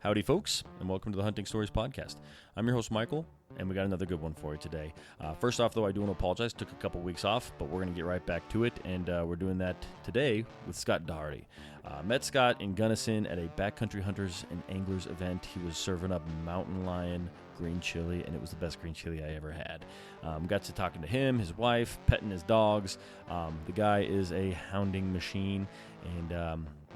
Howdy, folks, and welcome to the Hunting Stories Podcast. I'm your host, Michael, and we got another good one for you today. First off, though, I do want to apologize. Took a couple weeks off, but we're going to get right back to it, and we're doing that today with Scott Daugherty. Met Scott in Gunnison at a backcountry hunters and anglers event. He was serving up mountain lion green chili, and it was the best green chili I ever had. Got to talking to him, his wife, petting his dogs. The guy is a hounding machine,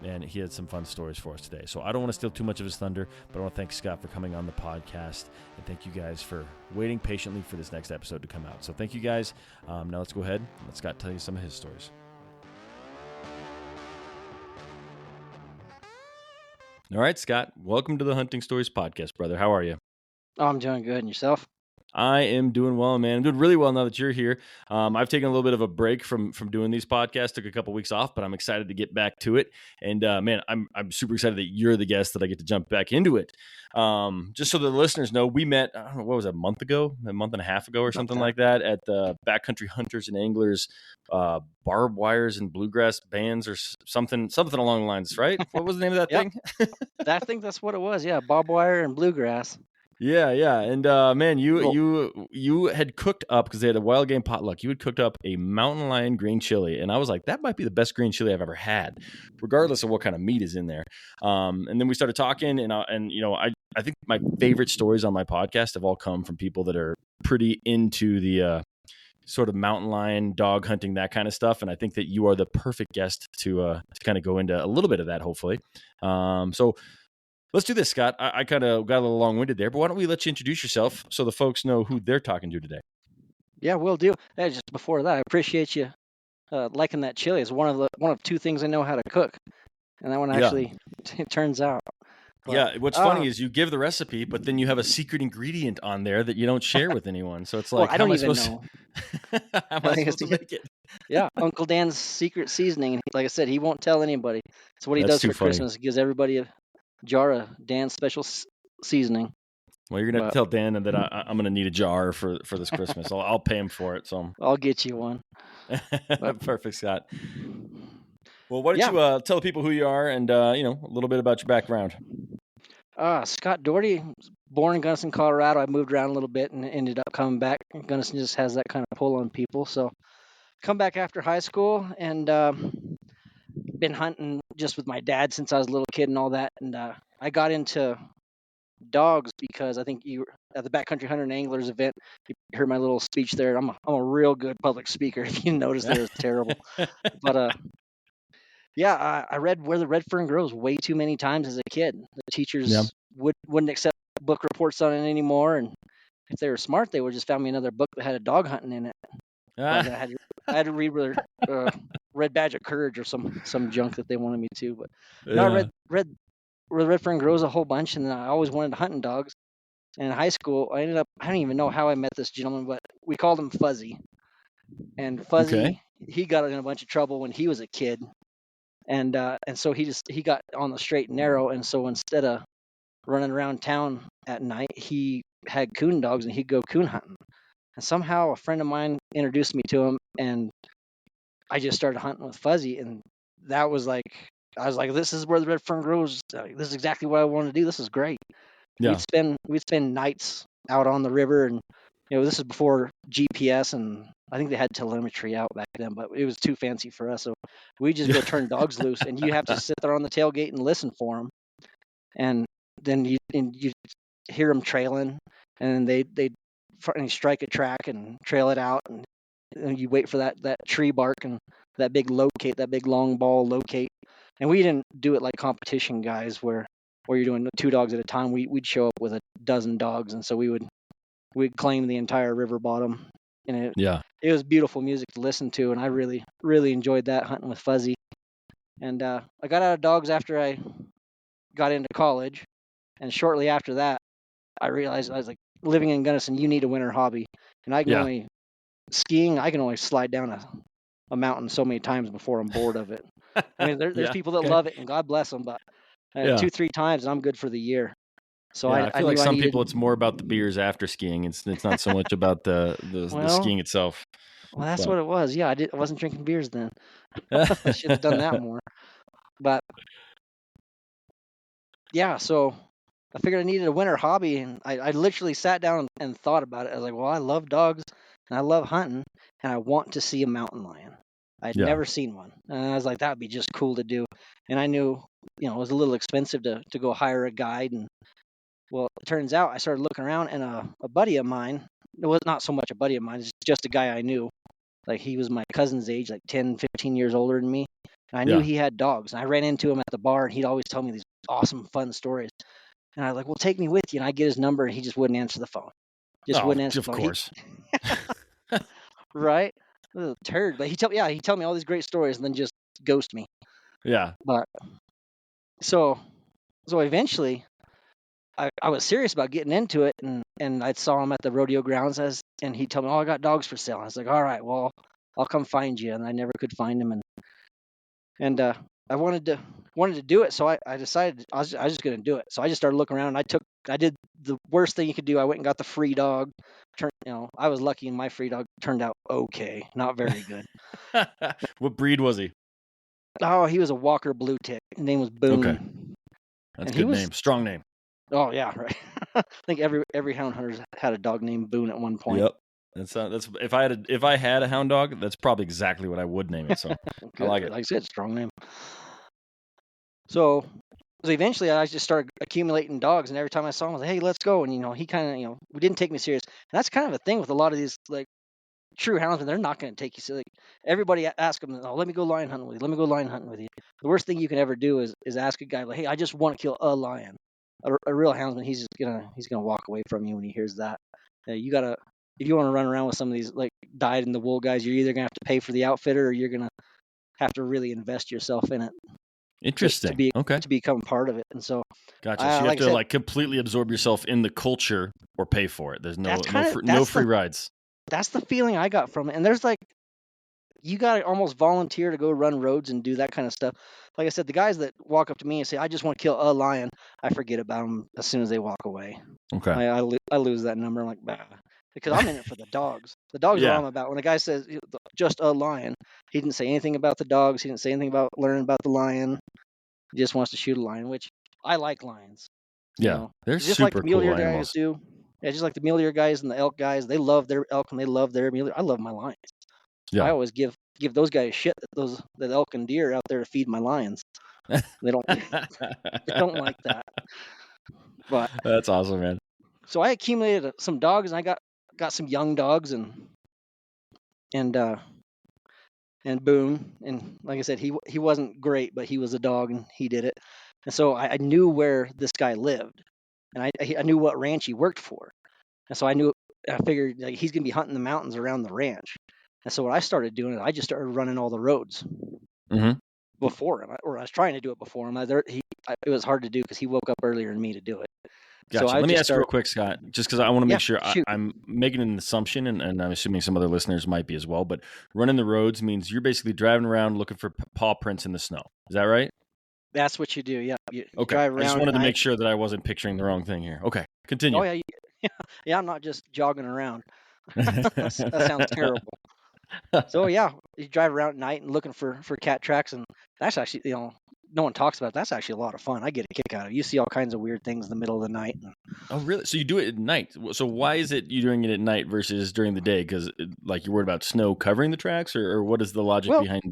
and he had some fun stories for us today. So I don't want to steal too much of his thunder, but I want to thank Scott for coming on the podcast, and thank you guys for waiting patiently for this next episode to come out. So thank you guys. Now let's go ahead and let Scott tell you some of his stories. All right, Scott, welcome to the Hunting Stories Podcast, brother. How are you? Oh, I'm doing good. And yourself? I am doing well, man. I'm doing really well now that you're here. I've taken a little bit of a break from doing these podcasts. Took a couple weeks off, but I'm excited to get back to it. And man, I'm super excited that you're the guest that I get to jump back into it. Just so the listeners know, we met, I don't know, what was it, a month and a half ago or something like that at the Backcountry Hunters and Anglers Barbed Wires and Bluegrass Bands or something along the lines, right? What was the name of that thing? I think that's what it was. Yeah, barbed wire and bluegrass. Yeah. And man, you had cooked up, because they had a wild game potluck. You had cooked up a mountain lion green chili, and I was like, that might be the best green chili I've ever had, regardless of what kind of meat is in there. And then we started talking, and I think my favorite stories on my podcast have all come from people that are pretty into the sort of mountain lion, dog hunting, that kind of stuff. And I think that you are the perfect guest to kind of go into a little bit of that, hopefully. So let's do this, Scott. I kind of got a little long-winded there, but why don't we let you introduce yourself so the folks know who they're talking to today? Yeah, will do. Hey, just before that, I appreciate you liking that chili. It's one of two things I know how to cook, and that one actually turns out. But, what's funny is you give the recipe, but then you have a secret ingredient on there that you don't share with anyone. So it's like, I don't even know. How am I supposed to make it? Yeah, Uncle Dan's secret seasoning. And like I said, he won't tell anybody. It's what he does for Christmas. He gives everybody a jar of Dan's special seasoning. Well, you're gonna have to tell Dan that I'm gonna need a jar for this Christmas. I'll pay him for it. So I'll get you one. Perfect, Scott. Well, why don't you tell the people who you are and a little bit about your background. Scott Daugherty, born in Gunnison, Colorado. I moved around a little bit and ended up coming back. Gunnison just has that kind of pull on people. So come back after high school and been hunting just with my dad since I was a little kid and all that. And I got into dogs because I think you at the Backcountry Hunter and Anglers event, you heard my little speech there. I'm a real good public speaker. If you noticed, it was terrible. But I read Where the Red Fern Grows way too many times as a kid. The teachers wouldn't accept book reports on it anymore, and if they were smart, they would just found me another book that had a dog hunting in it. I had to read Red Badge of Courage or some junk that they wanted me to. But no, I read Where the Red Fern Grows a whole bunch, and I always wanted to hunt in dogs. And in high school, I don't even know how I met this gentleman, but we called him Fuzzy. And Fuzzy, he got in a bunch of trouble when he was a kid. And so he got on the straight and narrow, and so instead of running around town at night, he had coon dogs and he'd go coon hunting. And somehow a friend of mine introduced me to him, and I just started hunting with Fuzzy, and that was like, I was like, this is where the Red Fern grows. This is exactly what I want to do. This is great. Yeah. We'd spend nights out on the river, and this is before GPS, and I think they had telemetry out back then, but it was too fancy for us. So we just go turn dogs loose, and you have to sit there on the tailgate and listen for them. And then you hear them trailing, and they strike a track and trail it out, and you wait for that tree bark and that big locate, that big long ball locate. And we didn't do it like competition guys where you're doing 2 dogs at a time. We'd show up with a dozen dogs, and so we'd claim the entire river bottom. And it was beautiful music to listen to, and I really, really enjoyed that hunting with Fuzzy. And I got out of dogs after I got into college, and shortly after that, I realized, I was like, living in Gunnison, you need a winter hobby. And I can only slide down a mountain so many times before I'm bored of it. I mean, there's people that love it, and God bless them, but 2-3 times, and I'm good for the year. So I feel like some people, it's more about the beers after skiing. It's not so much about the skiing itself. Well, that's what it was. Yeah, I wasn't drinking beers then. I should have done that more. But yeah, so I figured I needed a winter hobby, and I literally sat down and thought about it. I was like, well, I love dogs and I love hunting, and I want to see a mountain lion. I'd Yeah. never seen one, and I was like, that would be just cool to do. And I knew, it was a little expensive to go hire a guide. And well, it turns out I started looking around, and a buddy of mine, it was not so much a buddy of mine, it's just a guy I knew. Like, he was my cousin's age, like 10, 15 years older than me. And I knew Yeah. he had dogs. And I ran into him at the bar, and he'd always tell me these awesome, fun stories. And I was like, well, take me with you. And I get his number, and he just wouldn't answer the phone. Just Oh, wouldn't answer of the phone. course. Right? A turd. But he'd tell me all these great stories and then just ghost me. Yeah. But so eventually I was serious about getting into it, and I saw him at the rodeo grounds, and he'd tell me, oh, I got dogs for sale. I was like, all right, well, I'll come find you. And I never could find him. And I wanted to do it, so I decided I was just going to do it. So I just started looking around. I did the worst thing you could do. I went and got the free dog. I was lucky, and my free dog turned out okay, not very good. What breed was he? Oh, he was a Walker Blue Tick. His name was Boone. Okay. That's a good name. Strong name. Oh yeah, right. I think every hound hunter's had a dog named Boone at one point. Yep. That's if I had a hound dog, that's probably exactly what I would name it. So I like it. Like I said, strong name. So eventually I just started accumulating dogs, and every time I saw him, I was like, hey, let's go. And he kind of, we didn't take me serious. And that's kind of a thing with a lot of these like true houndsmen. They're not going to take you serious. Like, everybody ask them, oh, let me go lion hunting with you. Let me go lion hunting with you. The worst thing you can ever do is ask a guy like, hey, I just want to kill a lion. A real houndsman, he's gonna walk away from you when he hears that. You gotta, if you want to run around with some of these like dyed in the wool guys, you're either gonna have to pay for the outfitter, or you're gonna have to really invest yourself in it. Interesting. To become part of it. And so, gotcha. So you have to completely absorb yourself in the culture or pay for it. There's no free rides. That's the feeling I got from it. And there's like, you got to almost volunteer to go run roads and do that kind of stuff. Like I said, the guys that walk up to me and say, I just want to kill a lion, I forget about them as soon as they walk away. Okay. I lose that number. I'm like, bah. Because I'm in it for the dogs. The dogs are all I'm about. When a guy says just a lion, he didn't say anything about the dogs. He didn't say anything about learning about the lion. He just wants to shoot a lion, which I like lions. Yeah, they're just super like the mule cool deer animals. guys do. Yeah, just like the mule deer guys and the elk guys. They love their elk and they love their mule deer. I love my lions. Yeah. I always give those guys shit that elk and deer out there to feed my lions. They don't like that. But that's awesome, man. So I accumulated some dogs, and I got some young dogs, and Boone, and like I said, he wasn't great, but he was a dog and he did it. And so I knew where this guy lived, and I knew what ranch he worked for, and so I figured like he's gonna be hunting the mountains around the ranch. And so what I started doing is I just started running all the roads before him, or I was trying to do it before him. It was hard to do because he woke up earlier than me to do it. Gotcha. Let me ask you real quick, Scott, just because I want to make sure I'm making an assumption, and I'm assuming some other listeners might be as well, but running the roads means you're basically driving around looking for paw prints in the snow. Is that right? That's what you do, yeah. You okay. Drive around. I just wanted to make sure that I wasn't picturing the wrong thing here. Okay, continue. Oh, yeah. Yeah, I'm not just jogging around. That sounds terrible. So, yeah, you drive around at night and looking for cat tracks, and that's actually, no one talks about it. That's actually a lot of fun. I get a kick out of it. You see all kinds of weird things in the middle of the night. Oh, really? So you do it at night. So why is it you doing it at night versus during the day? Because like you're worried about snow covering the tracks, or what is the logic behind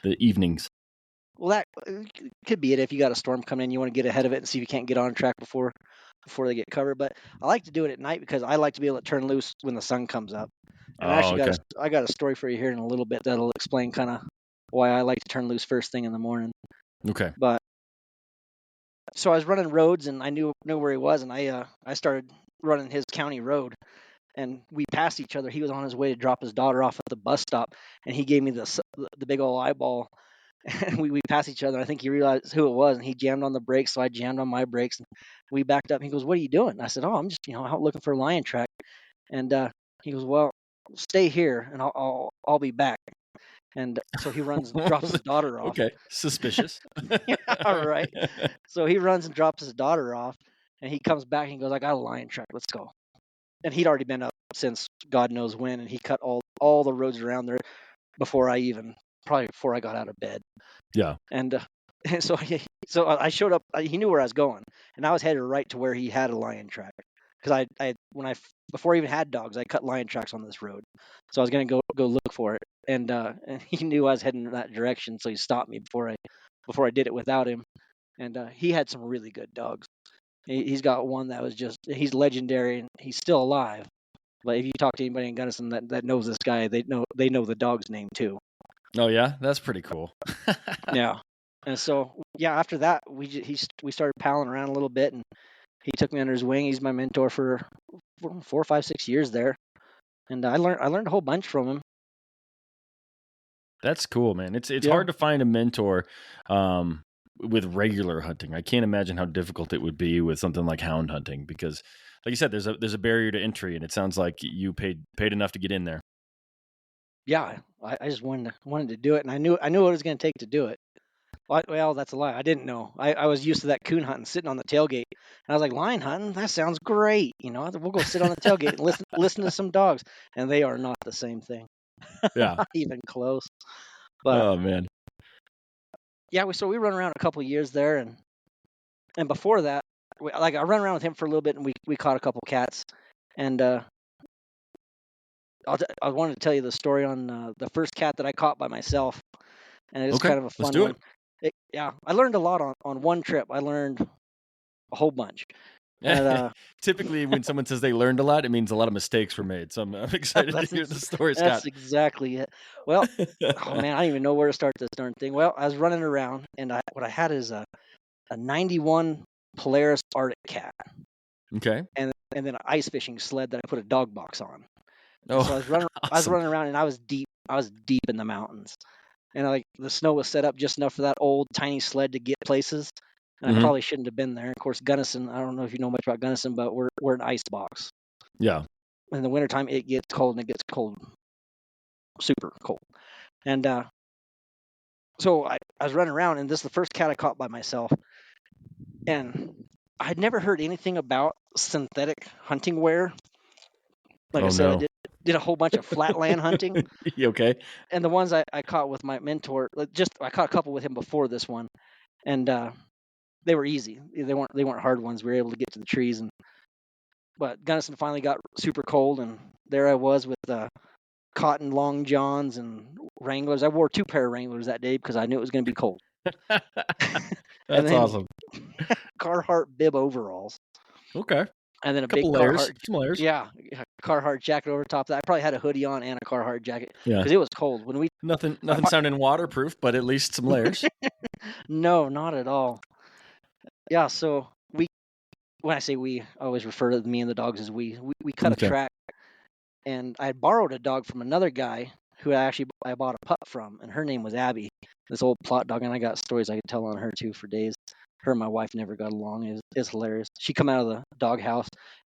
the evenings? Well, that could be it. If you got a storm coming in, you want to get ahead of it and see if you can't get on a track before they get covered. But I like to do it at night because I like to be able to turn loose when the sun comes up. And I got a story for you here in a little bit that'll explain kind of why I like to turn loose first thing in the morning. Okay. But so I was running roads, and I knew where he was, and I started running his county road, and we passed each other. He was on his way to drop his daughter off at the bus stop, and he gave me the big old eyeball, and we passed each other. I think he realized who it was, and he jammed on the brakes, so I jammed on my brakes, and we backed up. He goes, "What are you doing?" And I said, "Oh, I'm just out looking for a lion track." And he goes, "Well, stay here, and I'll be back." And so he runs and drops his daughter off. Okay, suspicious. Yeah, all right. So he runs and drops his daughter off, and he comes back and he goes, "I got a lion track. Let's go." And he'd already been up since God knows when, and he cut all the roads around there before I got out of bed. Yeah. And And so I showed up. He knew where I was going, and I was headed right to where he had a lion track. Because before I even had dogs, I cut lion tracks on this road. So I was gonna go look for it, and he knew I was heading in that direction, so he stopped me before I did it without him. And he had some really good dogs. He's got one that was he's legendary, and he's still alive. But if you talk to anybody in Gunnison that knows this guy, they know the dog's name too. Oh yeah, that's pretty cool. Yeah. And so yeah, after that we started palling around a little bit, and he took me under his wing. He's my mentor for 4, 5, 6 years there, and I learned a whole bunch from him. That's cool, man. It's Yeah. hard to find a mentor with regular hunting. I can't imagine how difficult it would be with something like hound hunting because, like you said, there's a barrier to entry, and it sounds like you paid enough to get in there. Yeah, I just wanted to do it, and I knew what it was going to take to do it. Well, that's a lie. I didn't know. I was used to that coon hunting, sitting on the tailgate, and I was like, lion hunting, that sounds great. We'll go sit on the tailgate and listen to some dogs, and they are not the same thing. Yeah. Not even close. But Oh man. yeah, we run around a couple of years there, and before that, I run around with him for a little bit, and we caught a couple cats, and I wanted to tell you the story on the first cat that I caught by myself, and it's Okay, kind of a let's fun do one. it. Yeah, I learned a lot on one trip. I learned a whole bunch. And Typically, when someone says they learned a lot, it means a lot of mistakes were made. So I'm excited to hear the story, that's Scott. exactly it. Well, oh man, I don't even know where to start this darn thing. Well, I was running around, and what I had is a 91 Polaris Arctic cat, Okay. and then an ice fishing sled that I put a dog box on. And Oh, so I was running awesome. around, and I was deep in the mountains, and like the snow was set up just enough for that old tiny sled to get places. And I Mhm. probably shouldn't have been there. Of course, Gunnison, I don't know if you know much about Gunnison, but we're an ice box. Yeah. In the wintertime, it gets cold, and it gets cold, super cold. And so I was running around, and this is the first cat I caught by myself. And I had never heard anything about synthetic hunting wear. Like I Oh said, I no. did a whole bunch of flatland hunting. You okay? And the ones I caught with my mentor, I caught a couple with him before this one, and they were easy. They weren't hard ones. We were able to get to the trees, but Gunnison finally got super cold, and there I was with cotton long johns and Wranglers. I wore 2 pair of Wranglers that day because I knew it was going to be cold, and That's then awesome. Carhartt bib overalls, Okay. and then a big Couple layers. Carhartt, Some layers. yeah, Carhartt jacket over top of that. I probably had a hoodie on and a Carhartt jacket Yeah. because it was cold when we. Nothing sounding waterproof, but at least some layers. No, not at all. Yeah, so when I say we, I always refer to me and the dogs as we cut Okay. a track, and I borrowed a dog from another guy who I bought a pup from, and her name was Abby, this old plot dog, and I got stories I could tell on her too for days. Her and my wife never got along. It's hilarious. She come out of the dog house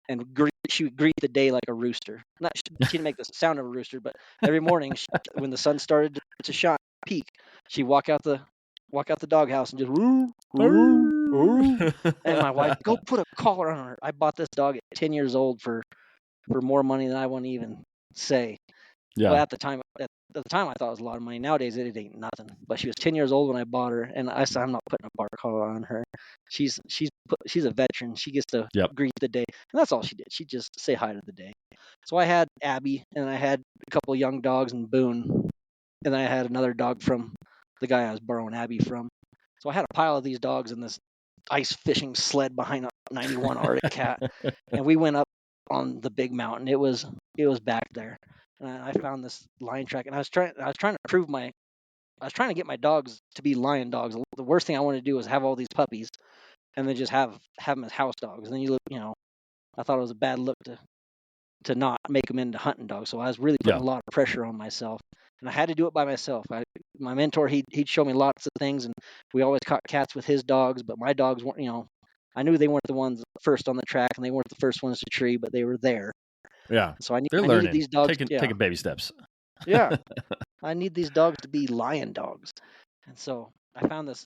and she would greet the day like a rooster. She didn't make the sound of a rooster, but every morning when the sun started to shine, peak, she'd walk out the doghouse and just woo, woo, woo. And my wife, go put a collar on her. I bought this dog at 10 years old for more money than I wouldn't even say. Yeah. Well, at the time, I thought it was a lot of money. Nowadays, it ain't nothing. But she was 10 years old when I bought her, and I said, I'm not putting a bar collar on her. She's a veteran. She gets to Yep. greet the day, and that's all she did. She just say hi to the day. So I had Abby, and I had a couple of young dogs and Boone, and then I had another dog from the guy I was borrowing Abby from. So I had a pile of these dogs in this ice fishing sled behind a 91 Arctic cat, and we went up on the big mountain. It was back there, and I found this lion track, and I was trying to get my dogs to be lion dogs. The worst thing I wanted to do was have all these puppies and then just have them as house dogs. And then I thought it was a bad look to not make them into hunting dogs. So I was really putting a lot of pressure on myself, and I had to do it by myself. My mentor, he'd show me lots of things, and we always caught cats with his dogs, but my dogs weren't. I knew they weren't the ones first on the track, and they weren't the first ones to tree, but they were there. Yeah. So I They're needed learning. these dogs. Taking baby steps. Yeah. I need these dogs to be lion dogs. And so I found this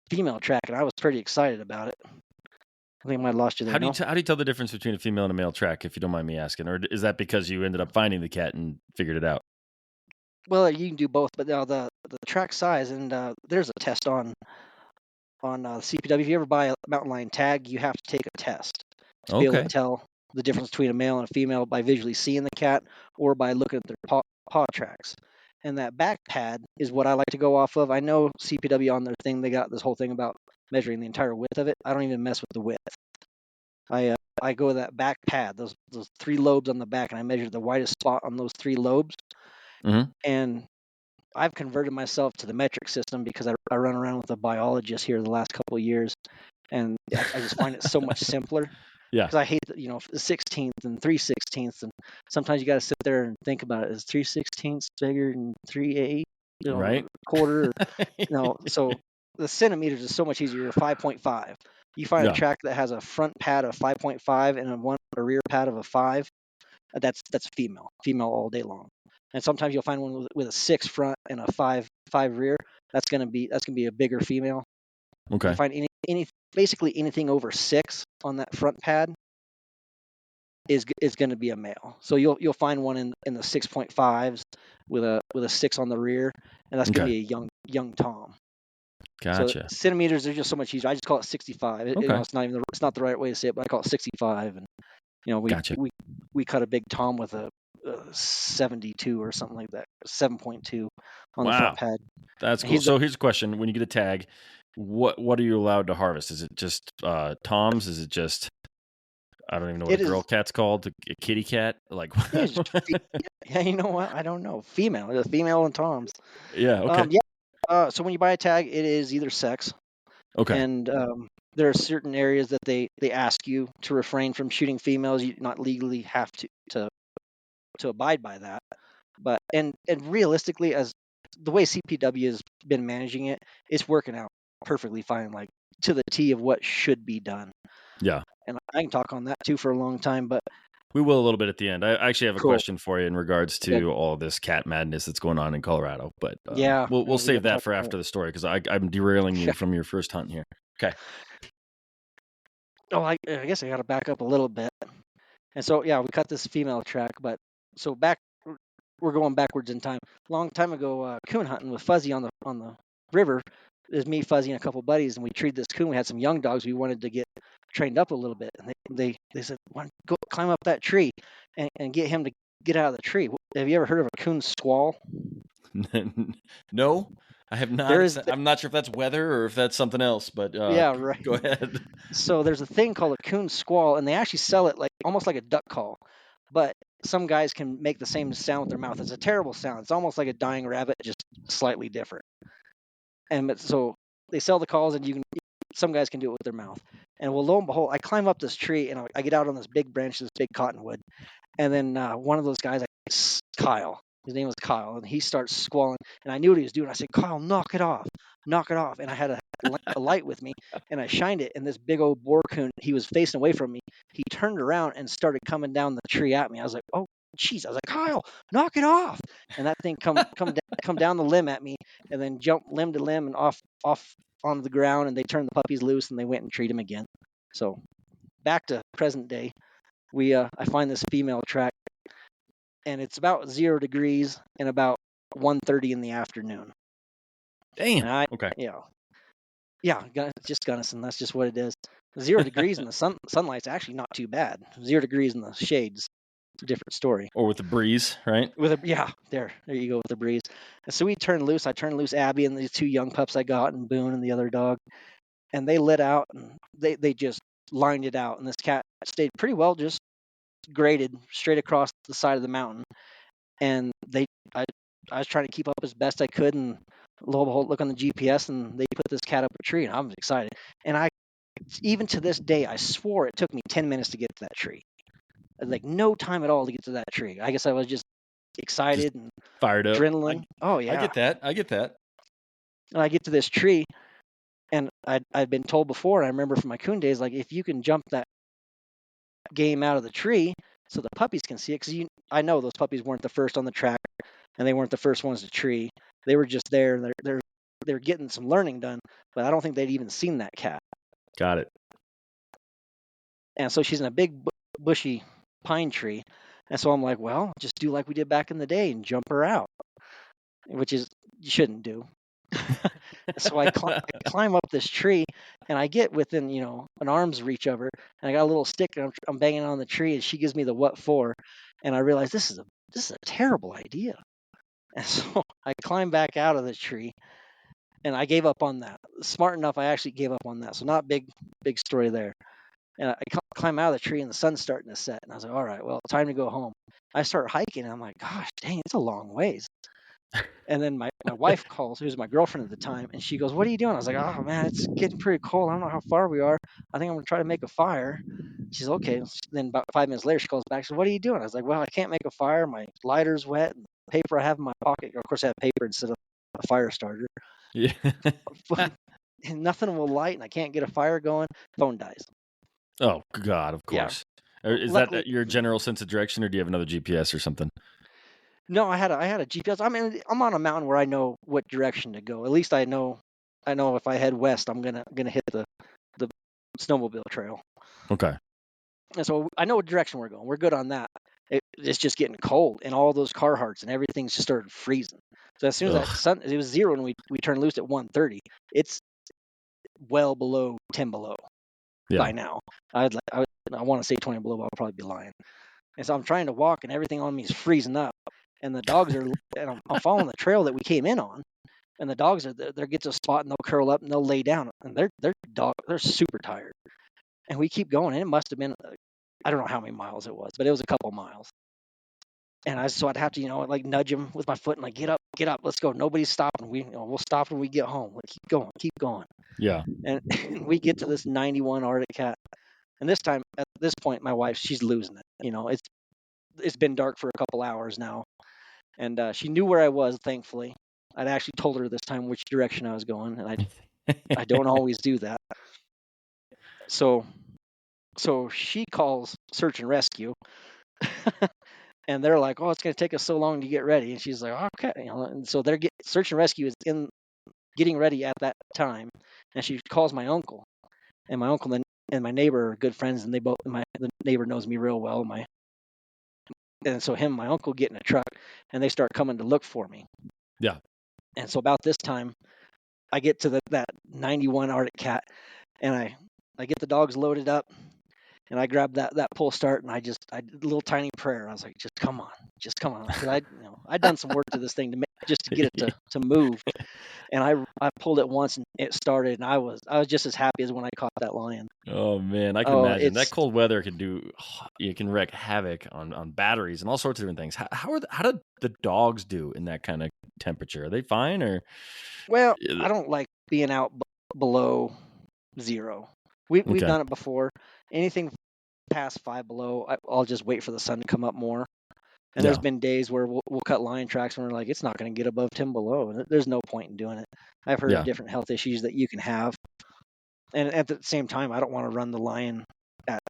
female track, and I was pretty excited about it. I think I might have lost you there. How do you tell the difference between a female and a male track, if you don't mind me asking? Or is that because you ended up finding the cat and figured it out? Well, you can do both, but now the track size, and there's a test on CPW, if you ever buy a mountain lion tag, you have to take a test to be able Okay. to tell the difference between a male and a female by visually seeing the cat or by looking at their paw tracks. And that back pad is what I like to go off of. I know CPW on their thing, they got this whole thing about measuring the entire width of it. I don't even mess with the width. I go to that back pad, those 3 lobes on the back, and I measure the widest spot on those 3 lobes. Mm-hmm. And I've converted myself to the metric system because I run around with a biologist here the last couple of years, and I just find it so much simpler. Yeah. Because I hate that, the 16th and 3/16, and sometimes you got to sit there and think about it. Is 3/16 bigger than 3/8? Right. Quarter. So the centimeters is so much easier. 5.5. You find a Yeah. track that has a front pad of 5.5 and a rear pad of a 5. That's female all day long. And sometimes you'll find one with a 6 front and a 5 rear. That's gonna be a bigger female. Okay. You find basically anything over 6 on that front pad is going to be a male. So you'll find one in the 6.5s with a 6 on the rear, and that's going to Okay. be a young tom. Gotcha. So centimeters are just so much easier. I just call it 65. Okay. It's not the right way to say it, but I call it 65. And Gotcha. we cut a big tom with a 72 or something like that, 7.2 on the front pad. That's cool. So here's a question: when you get a tag, what are you allowed to harvest? Is it just toms? Is it just, I don't even know what a girl cat's called, a kitty cat? Like, yeah, you know what? I don't know. Female and toms. Yeah. Okay. So when you buy a tag, it is either sex. Okay. And there are certain areas that they ask you to refrain from shooting females. You not legally have to abide by that. But and realistically, as the way CPW has been managing it, it's working out perfectly fine, like to the T of what should be done. Yeah. And I can talk on that too for a long time, but we will a little bit at the end. I actually have a question for you in regards to all this cat madness that's going on in Colorado, but we'll save that for after the story because I'm derailing you from your first hunt here. Okay. Oh, I guess I got to back up a little bit. And so, yeah, we cut this female track, but so we're going backwards in time. Long time ago, coon hunting with Fuzzy on the river. There's me, Fuzzy, and a couple buddies, and we treated this coon. We had some young dogs. We wanted to get trained up a little bit, and they said, "Why don't you go climb up that tree and get him to get out of the tree." Have you ever heard of a coon squall? No, I have not. I'm not sure if that's weather or if that's something else, but yeah, right. Go ahead. So there's a thing called a coon squall, and they actually sell it almost like a duck call, but some guys can make the same sound with their mouth. It's a terrible sound. It's almost like a dying rabbit, just slightly different. So they sell the calls, and some guys can do it with their mouth. And well, lo and behold, I climb up this tree, and I get out on this big branch, this big cottonwood, and then one of those guys, Kyle. His name was Kyle, and he starts squalling, and I knew what he was doing. I said, "Kyle, knock it off. And I had a light with me, and I shined it, and this big old boar coon, he was facing away from me. He turned around and started coming down the tree at me. I was like, "Oh, jeez!" I was like, "Kyle, knock it off!" And that thing come down the limb at me, and then jump limb to limb and off onto the ground. And they turned the puppies loose, and they went and treated him again. So back to present day, I find this female track, and it's about 0 degrees and about 1:30 in the afternoon. Damn. Okay. Yeah, just Gunnison. That's just what it is. 0 degrees in the sunlight's actually not too bad. 0 degrees in the shades, it's a different story. Or with the breeze, right? There you go with the breeze. And so we turned loose. I turned loose Abby and these 2 young pups I got, and Boone and the other dog, and they lit out, and they just lined it out. And this cat stayed pretty well just graded straight across the side of the mountain. And I was trying to keep up as best I could, and lo and behold, look on the GPS, and they put this cat up a tree, and I was excited. And even to this day, I swore it took me 10 minutes to get to that tree. Like no time at all to get to that tree. I guess I was just excited and fired up, adrenaline. Oh yeah, I get that. And I get to this tree, and I'd been told before, and I remember from my coon days, like if you can jump that game out of the tree so the puppies can see it, because I know those puppies weren't the first on the track, and they weren't the first ones to tree. They were just there, and they're getting some learning done, but I don't think they'd even seen that cat. Got it. And so she's in a big bushy pine tree, and so I'm like, well, just do like we did back in the day and jump her out, which is you shouldn't do. So I climb up this tree, and I get within, an arm's reach of her, and I got a little stick, and I'm banging on the tree, and she gives me the what for, and I realize this is a terrible idea. And so I climb back out of the tree, and I gave up on that. Smart enough, I actually gave up on that. So not big story there. And I climb out of the tree, and the sun's starting to set, and I was like, all right, well, time to go home. I start hiking, and I'm like, gosh, dang, it's a long ways. And then my wife calls, who's my girlfriend at the time, and she goes, what are you doing? I was like, oh, man, it's getting pretty cold. I don't know how far we are. I think I'm going to try to make a fire. She's okay. Then about 5 minutes later, she calls back. She said, what are you doing? I was like, well, I can't make a fire. My lighter's wet. And the paper I have in my pocket, of course, I have paper instead of a fire starter. Yeah. And nothing will light, and I can't get a fire going. Phone dies. Oh, God, of Yeah. course. Is Luckily, that your general sense of direction, or do you have another GPS or something? no, I had a GPS. I mean, I'm on a mountain where I know what direction to go. At least I know if I head west, I'm gonna hit the snowmobile trail. Okay. And so I know what direction we're going. We're good on that. It's just getting cold, and all those Carhartts and everything's just started freezing. So as soon as that sun, it was 0 when we turned loose at 1:30. It's well below 10 below by now. I want to say 20 below, but I'll probably be lying. And so I'm trying to walk, and everything on me is freezing up. And the dogs are, and I'm following the trail that we came in on, and the dogs are there. Gets a spot, and they'll curl up and they'll lay down, and they're super tired. And we keep going, and it must have been, I don't know how many miles it was, but it was a couple miles. And I'd have to, like nudge him with my foot and like, get up, let's go. Nobody's stopping. We'll stop when we get home. Like, keep going. Yeah. And we get to this 91 Arctic cat, and this time, at this point, my wife, she's losing it. It's been dark for a couple hours now, and she knew where I was. Thankfully, I'd actually told her this time which direction I was going, and I don't always do that. So she calls search and rescue. And they're like, oh, it's going to take us so long to get ready. And she's like, okay. And so search and rescue is getting ready at that time. And she calls my uncle. And my uncle and my neighbor are good friends. And the neighbor knows me real well. And so my uncle get in a truck, and they start coming to look for me. Yeah. And so about this time, I get to that 91 Arctic cat, and I get the dogs loaded up. And I grabbed that pull start, and I did a little tiny prayer. I was like, just come on. Because I'd done some work to this thing just to get it to move. And I pulled it once, and it started, and I was just as happy as when I caught that lion. Oh man, I can imagine that cold weather can wreak havoc on batteries and all sorts of different things. How do the dogs do in that kind of temperature? Are they fine or? Well, I don't like being out below 0. We've done it before. Anything past 5 below, I'll just wait for the sun to come up more. And there's been days where we'll cut lion tracks when we're like, it's not going to get above 10 below. And there's no point in doing it. I've heard of different health issues that you can have. And at the same time, I don't want to run the lion at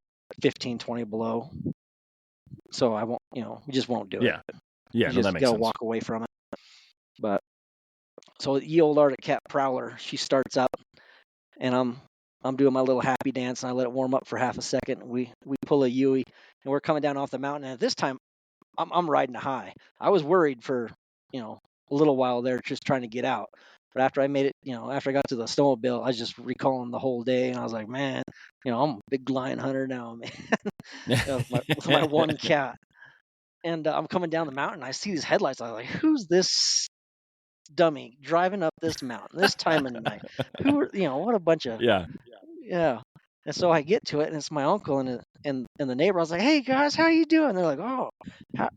15, 20 below. So I won't, we just won't do it. Yeah, you that makes gotta sense. walk away from it. But so the old Arctic cat Prowler, she starts up, and I'm doing my little happy dance, and I let it warm up for half a second. We pull a Yui, and we're coming down off the mountain. And at this time, I'm riding a high. I was worried for a little while there, just trying to get out. But after I made it, after I got to the snowmobile, I was just recalling the whole day, and I was like, man, I'm a big lion hunter now, man. with my one cat. And I'm coming down the mountain. I see these headlights. I'm like, who's this dummy driving up this mountain this time of night? What a bunch of yeah. And so I get to it, and it's my uncle and the neighbor. I was like, hey guys, how you doing? They're like, oh,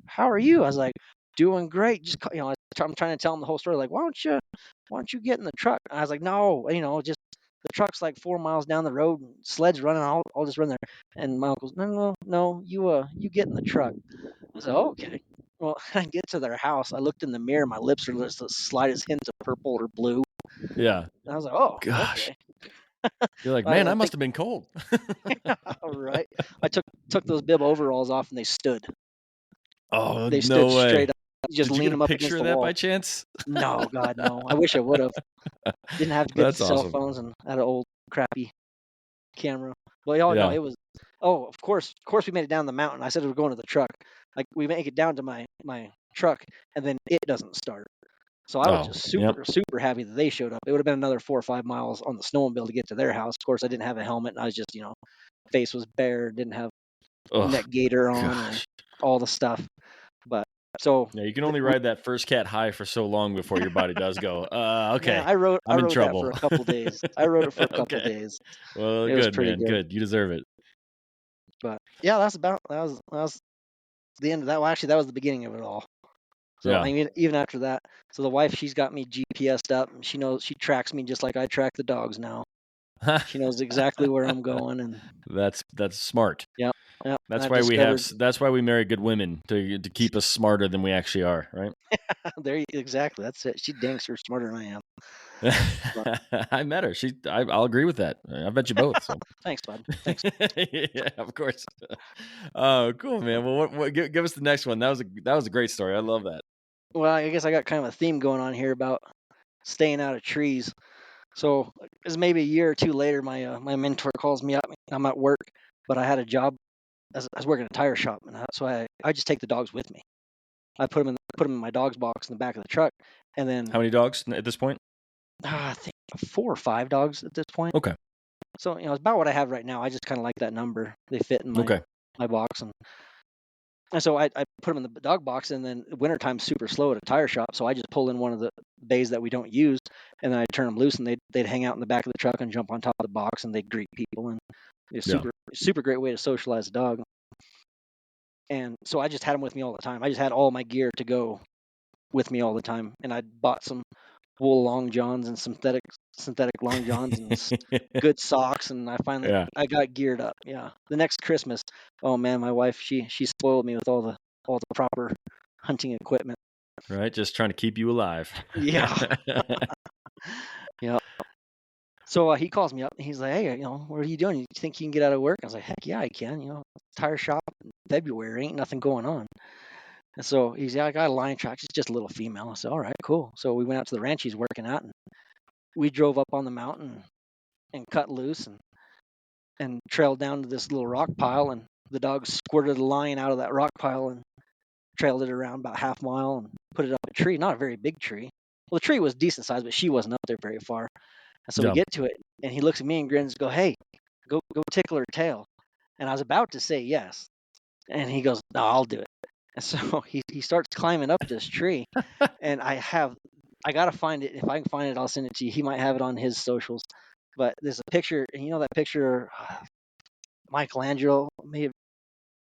how are you? I was like, doing great. Just I'm trying to tell them the whole story. Like, why don't you get in the truck? And I was like, no, just the truck's like 4 miles down the road, and sled's running. I'll just run there. And my uncle's, no, you get in the truck. I was like, oh, okay. Well, I get to their house. I looked in the mirror. My lips are just the slightest hint of purple or blue. Yeah. And I was like, oh, gosh. Okay. You're like, man, I must have been cold. All right. I took those bib overalls off, and they stood. Oh, they stood no way. Straight up. Just Did you lean get them a up picture against of the that wall. by chance? No, God, no. I wish I would have. Didn't have good cell phones and had an old crappy camera. But no, it was. Oh, of course we made it down the mountain. I said we were going to the truck. Like, we make it down to my truck, and then it doesn't start. So I was just yep. super happy that they showed up. It would have been another 4 or 5 miles on the snowmobile to get to their house. Of course, I didn't have a helmet, and I was just, face was bare, didn't have Oh, neck gaiter on or gosh. all the stuff. But so Yeah, you can only ride that first cat high for so long before your body does go, okay, yeah, I rode I'm in that for trouble. a couple days. I rode it for a couple Okay. days. Well, It was good, pretty man. good. Good. You deserve it. But yeah, that was the end of that. Well, actually, that was the beginning of it all. So Yeah. I mean, even after that, so the wife, she's got me GPSed up, and she tracks me just like I track the dogs now. She knows exactly where I'm going, and That's smart. yeah, yeah. That's I why discovered that's why we marry good women to keep us smarter than we actually are, right? exactly. That's it. She dang sure smarter than I am. But I met her. I'll agree with that. I bet you both. So thanks, bud. Thanks. yeah, of course. Oh, cool, man. Well, give us the next one. That was a great story. I love that. Well, I guess I got kind of a theme going on here about staying out of trees. So it's maybe a year or two later, my mentor calls me up. I'm at work, but I had a job. I was working at a tire shop, and so I just take the dogs with me. I put them in my dog's box in the back of the truck, and then How many dogs at this point? I think 4 or 5 dogs at this point. Okay. So it's about what I have right now. I just kind of like that number. They fit in Okay. my box, and so I put them in the dog box, and then wintertime's super slow at a tire shop, so I just pull in one of the bays that we don't use, and then I turn them loose, and they'd hang out in the back of the truck and jump on top of the box, and they'd greet people, and it's Yeah. super great way to socialize a dog. And so I just had them with me all the time. I just had all my gear to go with me all the time, and I bought some wool long johns and synthetic long johns and good socks, and Yeah. I got geared up. Yeah, the next Christmas, oh man, my wife she spoiled me with all the proper hunting equipment. Right. Just trying to keep you alive. Yeah, yeah. So he calls me up and he's like, "Hey, what are you doing? You think you can get out of work?" I was like, "Heck yeah, I can. Tire shop in February, ain't nothing going on." And so he's like, "I got a lion track. She's just a little female." I said, "All right, cool." So we went out to the ranch he's working at, and we drove up on the mountain and cut loose and trailed down to this little rock pile, and the dog squirted a lion out of that rock pile and trailed it around about half mile and put it up a tree, not a very big tree. Well, the tree was decent size, but she wasn't up there very far. And so we Yeah. get to it, and he looks at me and grins and go, "Hey, go tickle her tail." And I was about to say yes, and he goes, "No, I'll do it." And so he starts climbing up this tree, and I gotta find it. If I can find it, I'll send it to you. He might have it on his socials. But there's a picture, and that picture, Michelangelo may have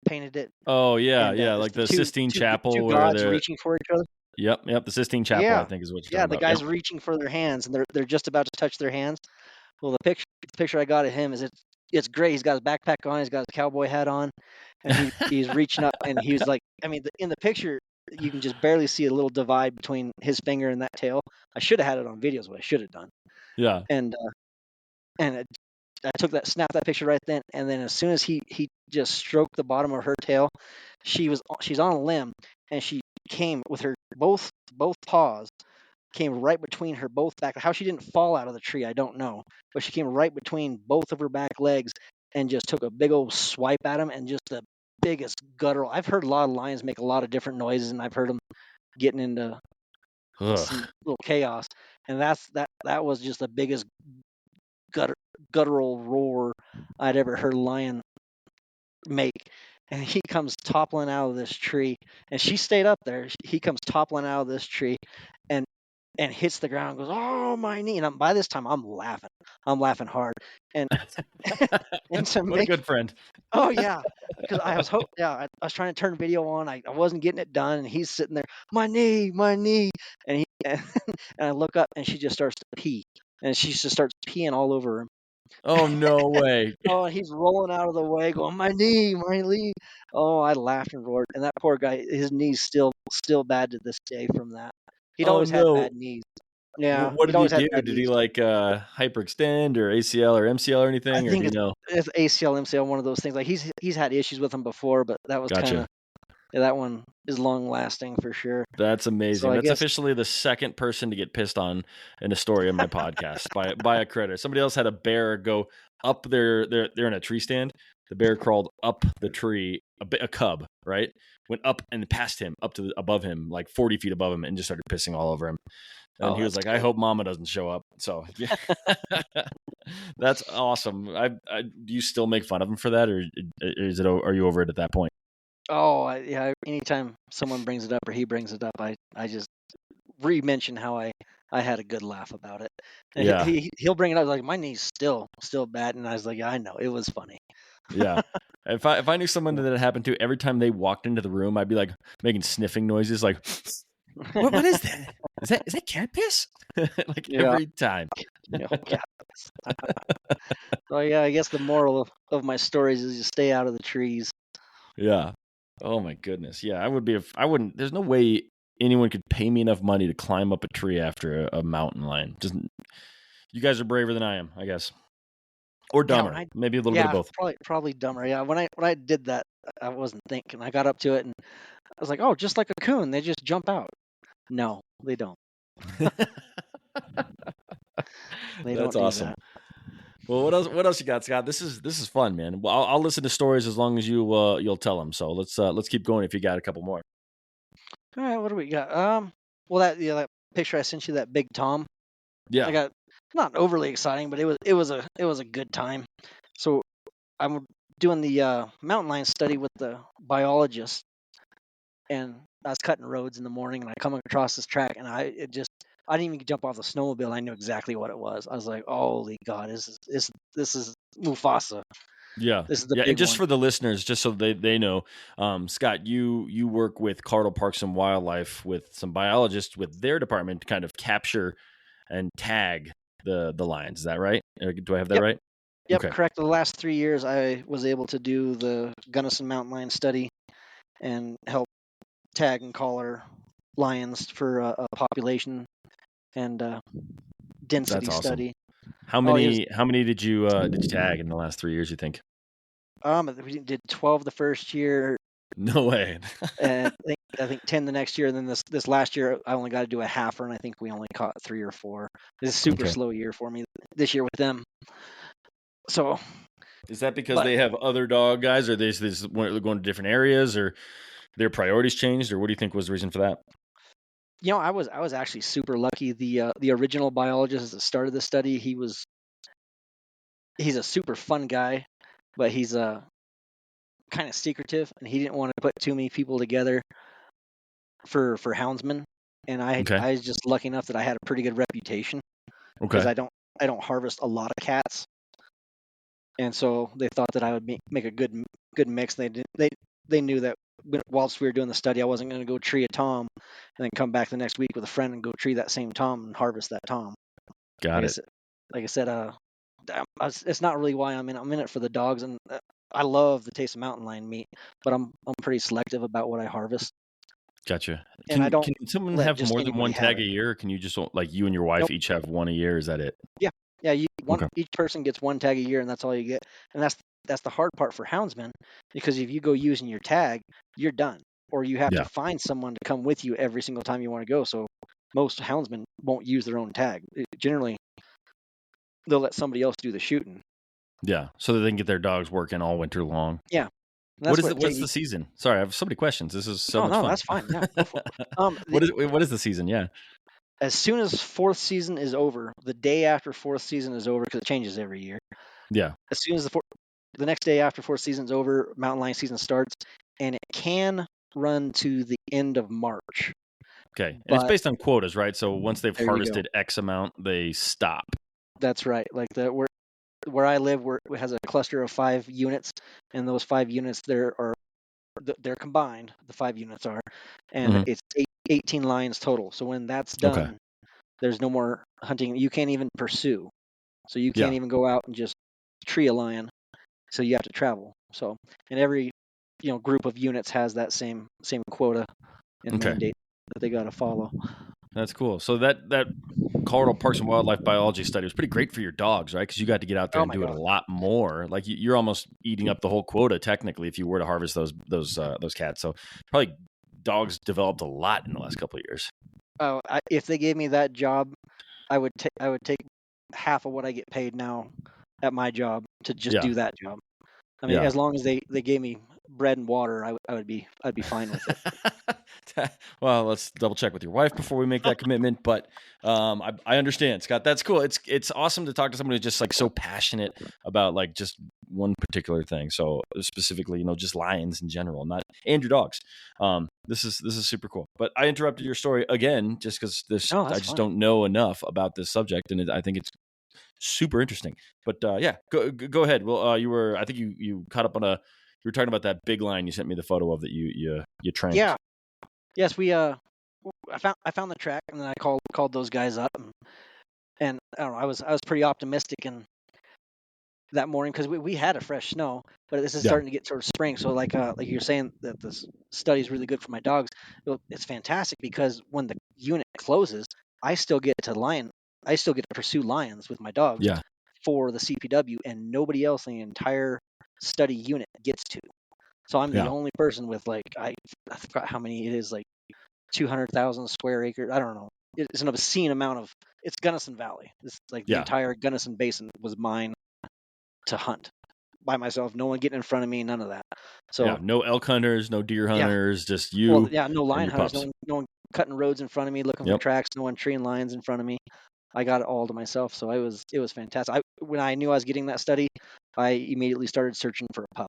painted it. Oh yeah, And yeah, it's like the the Sistine two Chapel where gods they're. reaching for each other. Yep. The Sistine Chapel, I Yeah, think, is what you're yeah, talking the about. Yep. guy's reaching for their hands, and they're just about to touch their hands. Well, the picture I got of him is it's great. He's got his backpack on, he's got his cowboy hat on, and he's reaching up, and he was like, I mean, in the picture you can just barely see a little divide between his finger and that tail. I should have had it on video, is what I should have done. Yeah. And I snapped that picture right then, and then as soon as he just stroked the bottom of her tail, she's on a limb, and she came with her both paws, came right between her both back. How she didn't fall out of the tree, I don't know, but she came right between both of her back legs and just took a big old swipe at him, and just the biggest guttural. I've heard a lot of lions make a lot of different noises, and I've heard them getting into some Ugh. little chaos, and that was just the biggest guttural roar I'd ever heard a lion make. And he comes toppling out of this tree, and she stayed up there. He comes toppling out of this tree, and hits the ground and goes, "Oh, my knee!" And by this time, I'm laughing hard, and and to What a make good friend. oh yeah, because I was trying to turn video on, I wasn't getting it done, and he's sitting there, my knee, and he and I look up, and she just starts to pee, and she just starts peeing all over him. Oh no way. Oh, and he's rolling out of the way, going, my knee, my knee. Oh, I laughed and roared. And that poor guy, his knees still bad to this day from that. He'd Oh always had no. bad knees. Yeah, What he'd did he always had do? bad Did he knees. like hyperextend or ACL or MCL or I anything, or do think you know? it's ACL, MCL, one of those things. Like he's had issues with them before, but that was kind Gotcha. of that one is long lasting for sure. That's So amazing. I That's guess officially the second person to get pissed on in a story of my podcast by a critter. Somebody else had a bear go up they're in a tree stand. The bear crawled up the tree a cub, right? Went up and past him, above him, like 40 feet above him, and just started pissing all over him. And Oh, he was that's like, "I hope Mama doesn't show up." So yeah. That's awesome. Do you still make fun of him for that, or is it? Are you over it at that point? yeah. Anytime someone brings it up or he brings it up, I just re-mention how I had a good laugh about it. And Yeah, he'll bring it up like my knee's still bad, and I was like, yeah, I know it was funny. yeah. If I knew someone that it happened to, every time they walked into the room, I'd be like making sniffing noises, like, what is that? Is that cat piss? Like Yeah. every time. Yeah. So yeah, I guess the moral of my stories is you stay out of the trees. Yeah. Oh my goodness. Yeah, I would be. I wouldn't. There's no way anyone could pay me enough money to climb up a tree after a mountain lion. Just you guys are braver than I am, I guess, or Yeah, dumber. Maybe a little bit of both. probably dumber. Yeah, when I did that, I wasn't thinking. I got up to it and I was like, oh, just like a coon, they just jump out. No, they don't. They That's don't do awesome. that. Well, what else? What else you got, Scott? This is fun, man. Well, I'll listen to stories as long as you'll tell them. So let's keep going. If you got a couple more. All right, what do we got? Well, that picture I sent you, that big Tom. Yeah. I got not overly exciting, but it was a good time. So I'm doing the mountain lion study with the biologist, and I was cutting roads in the morning, and I come across this track, and I didn't even jump off the snowmobile. I knew exactly what it was. I was like, holy God, this is Mufasa. Yeah. This is the Yeah. And big just one. for the listeners, just so they know, Scott, you work with Colorado Parks and Wildlife with some biologists with their department to kind of capture and tag the lions. Is that right? Do I have that Yep. right? Yep, Okay. correct. The last 3 years, I was able to do the Gunnison Mountain Lion Study and help tag and collar lions for a population and density That's awesome. study. How Oh, it was, many did you tag in the last 3 years, you think? we did 12 the first year, No way. and I think 10 the next year. And then this last year, I only got to do a halfer, and I think we only caught 3 or 4. It's a super Okay. slow year for me this year with them. So, Is that because but they have other dog guys, or they just going to different areas, or their priorities changed, or what do you think was the reason for that? I was actually super lucky. The original biologist that started the study, he's a super fun guy, but he's kind of secretive, and he didn't want to put too many people together for houndsmen. And Okay. I was just lucky enough that I had a pretty good reputation because Okay. I don't harvest a lot of cats, and so they thought that I would make a good mix. They knew that whilst we were doing the study, I wasn't going to go tree a tom and then come back the next week with a friend and go tree that same tom and harvest that tom. Got it. Like I said, it's not really why I'm in. I'm in it for the dogs, and I love the taste of mountain lion meat, but I'm pretty selective about what I harvest. Gotcha. And I don't Can someone let have just more than anybody one have tag a it. year, or can you just like you and your wife Nope. each have one a year? Is that it? Yeah. Okay. Each person gets one tag a year, and that's all you get. And that's the hard part for houndsmen, because if you go using your tag, you're done, or you have Yeah. to find someone to come with you every single time you want to go. So most houndsmen won't use their own tag. Generally, they'll let somebody else do the shooting. Yeah. So that they can get their dogs working all winter long. Yeah. And that's What's the season? Sorry, I have so many questions. This is so No, much fun. that's fine. Yeah, go for it. What is the season? Yeah. As soon as fourth season is over, the day after fourth season is over, because it changes every year. Yeah. As soon as the next day after fourth season's over, mountain lion season starts, and it can run to the end of March. Okay. And it's based on quotas, right? So once they've There you go. harvested X amount, they stop. That's right. Like where I live, it has a cluster of 5 units, and those 5 units they're combined. The 5 units are, and Mhm. it's 18 lions total. So when that's done, Okay. there's no more hunting. You can't even pursue. So you can't Yeah. even go out and just tree a lion. So you have to travel. So, and every group of units has that same quota and Okay. mandate that they got to follow. That's cool. So that Colorado Parks and Wildlife biology study was pretty great for your dogs, right? Because you got to get out there Oh and my do it a God. lot more. Like you're almost eating up the whole quota technically if you were to harvest those cats. So probably dogs developed a lot in the last couple of years. Oh, if they gave me that job, I would take half of what I get paid now at my job to just do that job. I mean, Yeah. as long as they gave me bread and water, I'd be fine with it. Well, let's double check with your wife before we make that commitment. But I understand, Scott. That's cool. It's awesome to talk to someone who's just like so passionate about like just one particular thing. So specifically, just lions in general, not and your dogs. This is super cool. But I interrupted your story again just because No, I that's just fine. don't know enough about this subject, and I think it's super interesting. But yeah, go ahead. Well, I think you caught up on you were talking about that big lion you sent me the photo of that you tranked. Yeah. Yes, I found the track, and then I called those guys up, and I don't know, I was pretty optimistic and that morning because we had a fresh snow, but this is Yeah. starting to get sort of spring. So like you're saying that this study is really good for my dogs. Well, it's fantastic because when the unit closes, I still get to pursue lions with my dogs Yeah. for the CPW, and nobody else in the entire study unit gets to. So I'm the Yeah. only person with I forgot how many it is, like 200,000 square acres. I don't know. It's an obscene amount of. It's Gunnison Valley. It's like the Yeah. entire Gunnison Basin was mine to hunt by myself. No one getting in front of me. None of that. Yeah. So No elk hunters, no deer yeah, hunters, just well, you yeah, no and lion your hunters. pups. No one cutting roads in front of me, looking for Yep. tracks. No one treeing lions in front of me. I got it all to myself. So it was fantastic. When I knew I was getting that study, I immediately started searching for a pup.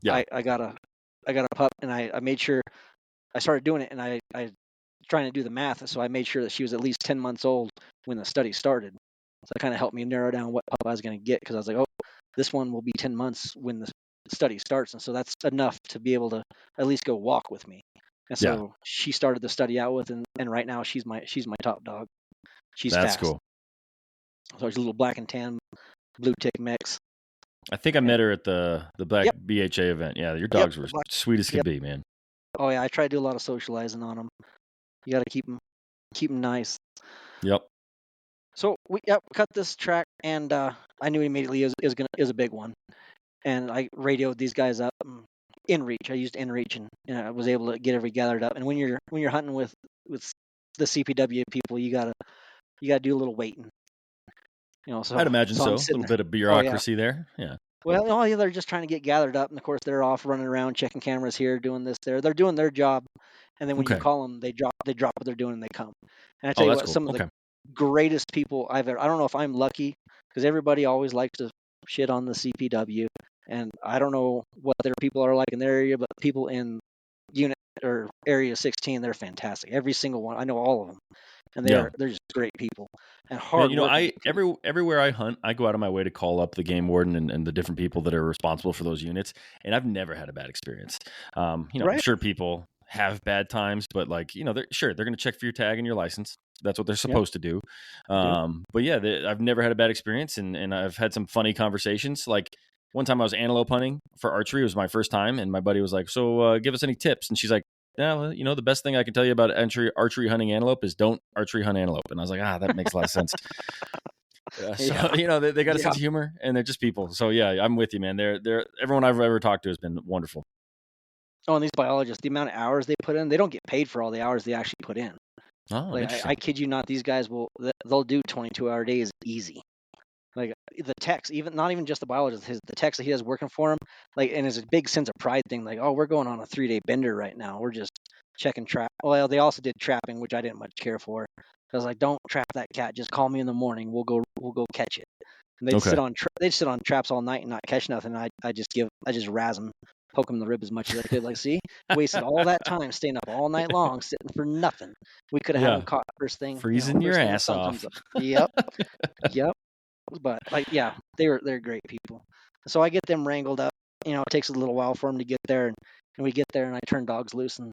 Yeah. I got a pup, and I made sure I started doing it, and I trying to do the math, so I made sure that she was at least 10 months old when the study started. So that kind of helped me narrow down what pup I was going to get, because I was like, oh, this one will be 10 months when the study starts, and so that's enough to be able to at least go walk with me. And Yeah. so she started the study out with, and right now she's my top dog. She's That's fast. cool. So she's a little black and tan blue tick mix. I think I And met her at the Black yep, BHA event. Yeah, your yep, dogs were black, sweet as could yep. be, man. Oh yeah, I try to do a lot of socializing on them. You got to keep them nice. Yep. So we cut this track, and I knew immediately it was a big one, and I radioed these guys up. In reach, I used in reach, and I was able to get everybody gathered up. And when you're hunting with the CPW people, you gotta do a little waiting, I'd imagine I'm so. A sitting little there. bit of Oh yeah. bureaucracy there. Yeah. Well, oh yeah, they're just trying to get gathered up, and of course they're off running around checking cameras here, doing this there. They're doing their job, and then when you Okay. call them, they drop what they're doing and they come. And I tell Oh, you that's what, cool. some of the Okay. greatest people I've ever. I don't know if I'm lucky because everybody always likes to shit on the CPW, and I don't know what their people are like in their area, but people in unit or area 16, they're fantastic. Every single one, I know all of them, and Yeah. they're just great people and Man, hardworking people. everywhere I hunt, I go out of my way to call up the game warden and the different people that are responsible for those units, and I've never had a bad experience. I'm Right? sure people have bad times, but like, they're going to check for your tag and your license. That's what they're Yep. supposed to do. They do. But yeah, I've never had a bad experience, and I've had some funny conversations. Like one time I was antelope hunting for archery. It was my first time, and my buddy was like, "So, give us any tips?" And she's like, yeah, well, the best thing I can tell you about archery hunting antelope is don't archery hunt antelope. And I was like, that makes a lot of sense. So, Yeah. they got a Yeah. sense of humor, and they're just people. So yeah, I'm with you, man. They're everyone I've ever talked to has been wonderful. Oh, and these biologists, the amount of hours they put in, they don't get paid for all the hours they actually put in. Oh, Like interesting. I kid you not, these guys they'll do 22-hour days easy. Like the techs, even not even just the biologist, the techs that he has working for him, like, and it's a big sense of pride thing. Like, oh, we're going on a 3-day bender right now. We're just checking trap. Well, they also did trapping, which I didn't much care for. I was like, don't trap that cat. Just call me in the morning. We'll go catch it. And Okay. they'd sit on traps all night and not catch nothing. I just razz them, poke them in the rib as much as I could. Like, see, wasted all that time staying up all night long sitting for nothing. We could have had them Yeah, caught first thing, freezing your first thing the ass sun comes off. up. Yep, yep. But like, yeah, they're great people. So I get them wrangled up. It takes a little while for them to get there, and we get there, and I turn dogs loose, and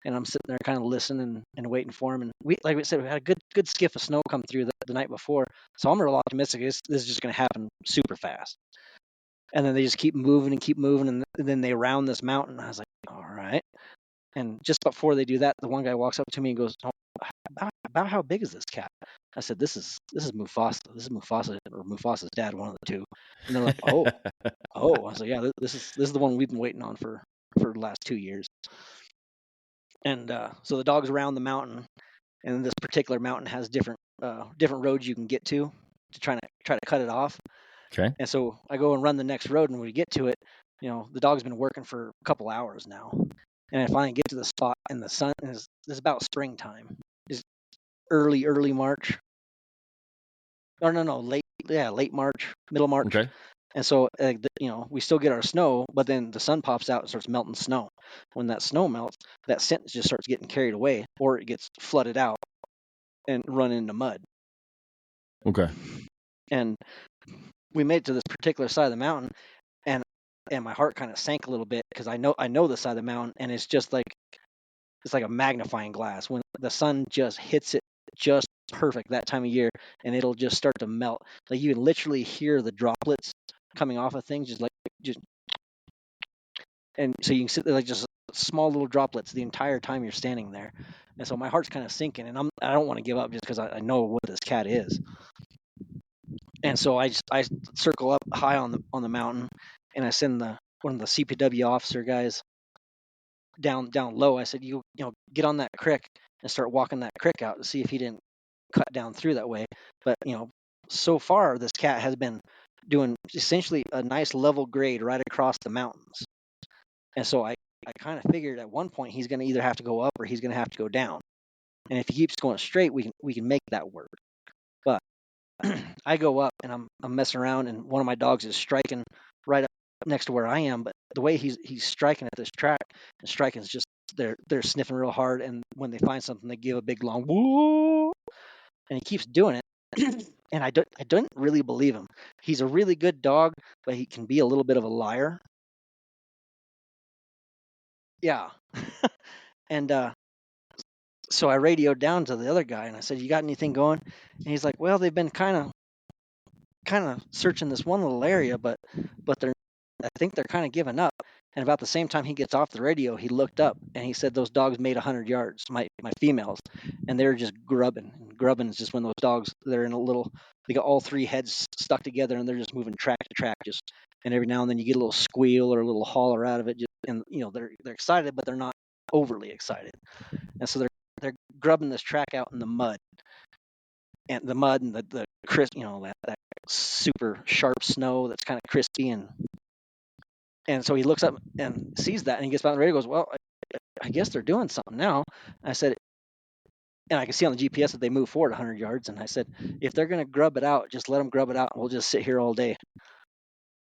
I'm sitting there kind of listening and waiting for them. And like we said, we had a good skiff of snow come through the night before, so I'm real optimistic this is just going to happen super fast. And then they just keep moving and keep moving, and then they round this mountain. I was like, all right. And just before they do that, the one guy walks up to me and goes, oh, about how big is this cat? I said, this is Mufasa. This is Mufasa or Mufasa's dad, one of the two. And they're like, oh. I was like, yeah, this is the one we've been waiting on for the last 2 years. And so the dogs around the mountain, and this particular mountain has different roads you can get to try to cut it off. Okay. And so I go and run the next road, and when we get to it, the dog's been working for a couple hours now, and I finally get to the spot, and the sun is about springtime. It's early March. Or no, late March, middle March. Okay. And so, we still get our snow, but then the sun pops out and starts melting snow. When that snow melts, that scent just starts getting carried away, or it gets flooded out and run into mud. Okay. And we made it to this particular side of the mountain, and my heart kind of sank a little bit because I know the side of the mountain, and it's like a magnifying glass when the sun just hits it just perfect that time of year, and it'll just start to melt. Like you can literally hear the droplets coming off of things, and so you can sit there like just small little droplets the entire time you're standing there. And so my heart's kind of sinking, and I don't want to give up just because I know what this cat is. And so I circle up high on the mountain, and I send one of the CPW officer guys down low. I said, you know, get on that creek and start walking that creek out to see if he didn't cut down through that way. But so far this cat has been doing essentially a nice level grade right across the mountains. And so I kind of figured at one point he's going to either have to go up or he's going to have to go down. And if he keeps going straight, we can make that work. But I go up and I'm messing around, and one of my dogs is striking right up next to where I am. But the way he's striking at this track, and striking is just they're sniffing real hard, and when they find something, they give a big long woo, and he keeps doing it. And I don't really believe him. He's a really good dog, but he can be a little bit of a liar. Yeah. And so I radioed down to the other guy and I said, "You got anything going?" And he's like, "Well, they've been kind of searching this one little area, but I think they're kind of giving up." And about the same time he gets off the radio, he looked up and he said those dogs made 100 yards, my females, and they're just grubbing. And grubbing is just when those dogs, they're in a little, they got all three heads stuck together and they're just moving track to track, just, and every now and then you get a little squeal or a little holler out of it, and they're excited, but they're not overly excited. And so they're grubbing this track out in the mud, and the crisp, that super sharp snow that's kind of crispy, and so he looks up and sees that, and he gets back on the radio and goes, "Well, I guess they're doing something now." I said, and I can see on the GPS that they move forward 100 yards, and I said, "If they're going to grub it out, just let them grub it out, and we'll just sit here all day."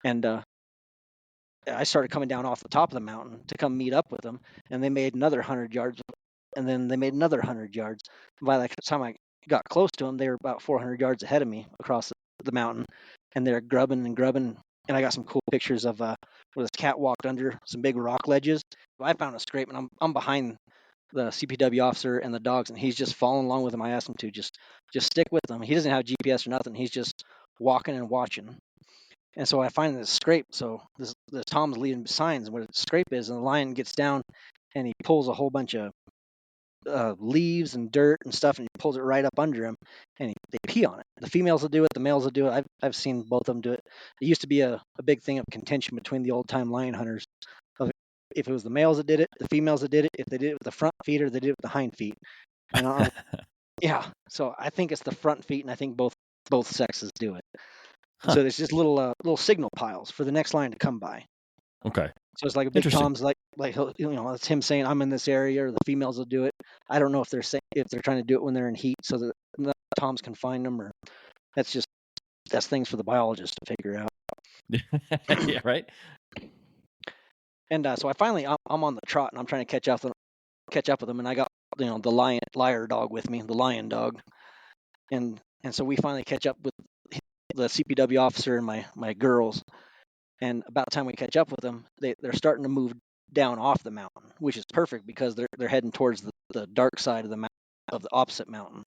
And I started coming down off the top of the mountain to come meet up with them, and they made another 100 yards, and then they made another 100 yards. By the time I got close to them, they were about 400 yards ahead of me across the mountain, and they're grubbing and grubbing. And I got some cool pictures of where this cat walked under some big rock ledges. I found a scrape, and I'm behind the CPW officer and the dogs, and he's just following along with him. I asked him to just stick with him. He doesn't have GPS or nothing. He's just walking and watching. And so I find this scrape. So the Tom's leading signs what a scrape is, and the lion gets down and he pulls a whole bunch of leaves and dirt and stuff, and he pulls it right up under him, and they pee on it. The females will do it, the males will do it. I've seen both of them do it. It used to be a big thing of contention between the old time lion hunters of if it was the males that did it, the females that did it, if they did it with the front feet or they did it with the hind feet. And yeah, so I think it's the front feet, and I think both sexes do it. Huh. So there's just little signal piles for the next lion to come by. Okay. So it's like a big Tom's, like it's him saying I'm in this area, or the females will do it. I don't know if they're trying to do it when they're in heat, so that the Toms can find them, or that's things for the biologists to figure out. Yeah, right. And so I finally I'm on the trot, and I'm trying to catch up with them, and I got the liar dog with me, the lion dog, and so we finally catch up with the CPW officer and my girls. And about the time we catch up with them, they're starting to move down off the mountain, which is perfect because they're heading towards the dark side of the opposite mountain.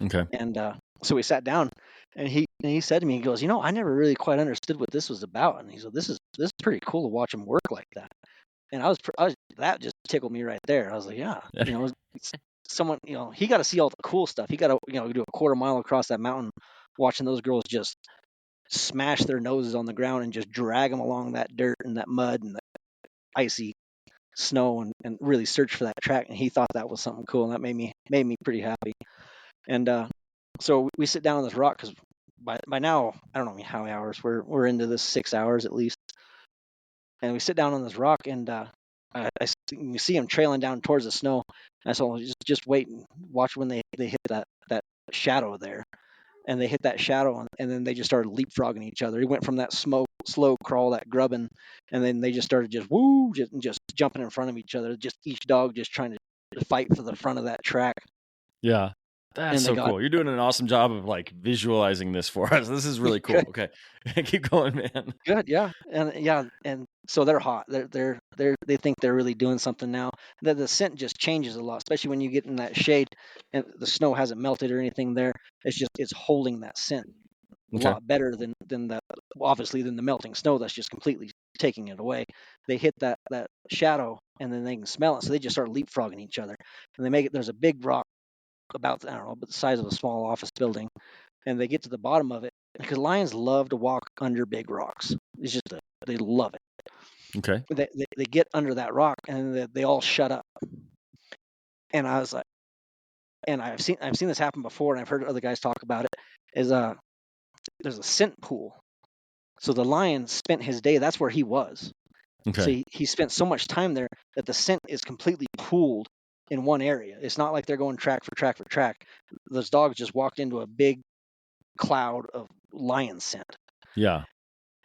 Okay. And so we sat down, and he said to me, he goes, I never really quite understood what this was about. And he said, this is pretty cool to watch them work like that. And I was that just tickled me right there. I was like, yeah, someone, he got to see all the cool stuff. He got to do a quarter mile across that mountain, watching those girls just smash their noses on the ground and just drag them along that dirt and that mud and the icy snow and really search for that track. And he thought that was something cool, and that made me pretty happy. And so we sit down on this rock because by now I don't know how many hours we're into this, 6 hours at least. and we sit down on this rock, and we see them trailing down towards the snow. And so just wait and watch when they hit that shadow there, and they hit that shadow, and then they just started leapfrogging each other. It went from that slow crawl, that grubbing, and then they just started just jumping in front of each other. Just each dog just trying to fight for the front of that track. Yeah. That's so cool. You're doing an awesome job of like visualizing this for us. This is really cool. Okay. Keep going, man. Good, yeah. And so they're hot. They think they're really doing something now. The scent just changes a lot, especially when you get in that shade and the snow hasn't melted or anything there. It's holding that scent a lot better than obviously than the melting snow that's just completely taking it away. They hit that shadow, and then they can smell it, so they just start leapfrogging each other. And they make it. There's a big rock about, I don't know, but the size of a small office building, and they get to the bottom of it because lions love to walk under big rocks. It's just they love it. Okay. They get under that rock, and they all shut up. And I was like, and I've seen this happen before, and I've heard other guys talk about it. Is there's a scent pool, so the lion spent his day. That's where he was. Okay. So he spent so much time there that the scent is completely pooled in one area. It's not like they're going track for track for track. Those dogs just walked into a big cloud of lion scent. Yeah.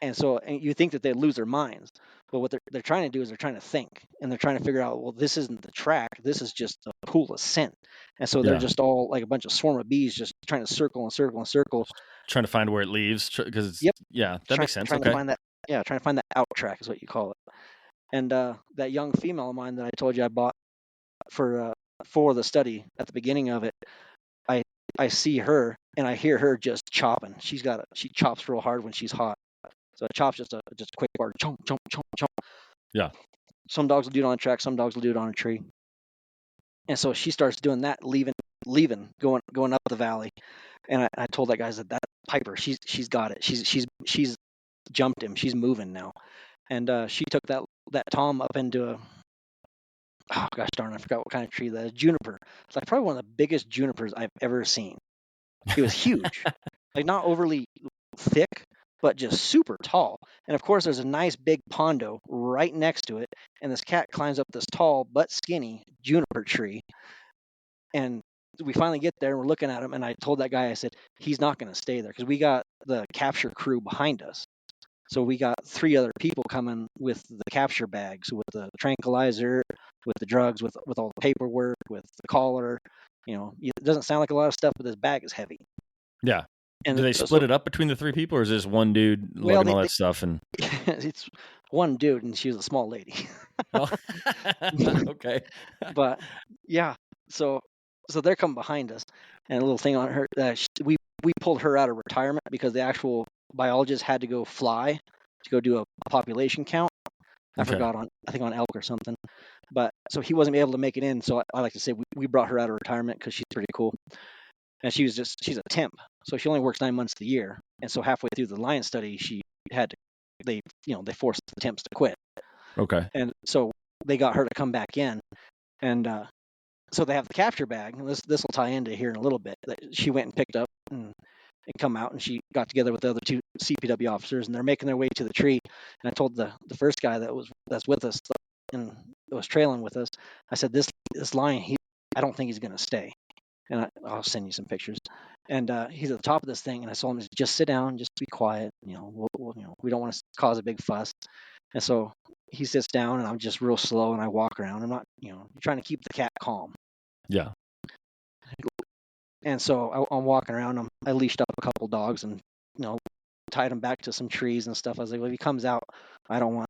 And so you think that they lose their minds, but what they're trying to do is they're trying to think, and they're trying to figure out, well, this isn't the track, this is just a pool of scent. And so they're just all like a bunch of swarm of bees just trying to circle and circle and circle, trying to find where it leaves, because that makes sense. Trying to find that out track is what you call it. And that young female of mine that I told you I bought for the study at the beginning of it, I see her and I hear her just chopping. She chops real hard when she's hot. So it chops just a quick bar, chomp, chomp, chomp, chomp. Yeah. Some dogs will do it on a track, some dogs will do it on a tree. And so she starts doing that, leaving, going up the valley. And I told that guy that Piper, she's got it. She's jumped him. She's moving now. And she took that tom up into oh gosh darn, I forgot what kind of tree that is. Juniper. It's like probably one of the biggest junipers I've ever seen. It was huge, like not overly thick, but just super tall. And of course, there's a nice big pondo right next to it. And this cat climbs up this tall but skinny juniper tree. And we finally get there and we're looking at him. And I told that guy, I said, he's not going to stay there because we got the capture crew behind us. So we got 3 other people coming with the capture bags, with the tranquilizer, with the drugs, with all the paperwork, with the collar. You know, it doesn't sound like a lot of stuff, but this bag is heavy. Yeah. And do they split it up between the 3 people, or is this one dude lugging all that stuff? And it's one dude, and she was a small lady. Oh. Okay. But yeah, so they're coming behind us, and a little thing on her. We pulled her out of retirement because the actual biologist had to go fly to go do a population count. I forgot I think on elk or something. But so he wasn't able to make it in. So I like to say we brought her out of retirement because she's pretty cool. And she's a temp, so she only works 9 months of the year. And so halfway through the lion study, they forced the temps to quit. Okay. And so they got her to come back in, and so they have the capture bag. And this will tie into here in a little bit. That she went and picked up and come out, and she got together with the other 2 CPW officers, and they're making their way to the tree. And I told the first guy that's with us and that was trailing with us, I said, this lion, I don't think he's going to stay. And I'll send you some pictures. And he's at the top of this thing, and I told him, just sit down, just be quiet. We don't want to cause a big fuss. And so he sits down, and I'm just real slow, and I walk around. I'm not, trying to keep the cat calm. Yeah. And so I'm walking around. I leashed up a couple dogs, and tied them back to some trees and stuff. I was like, well, if he comes out, I don't want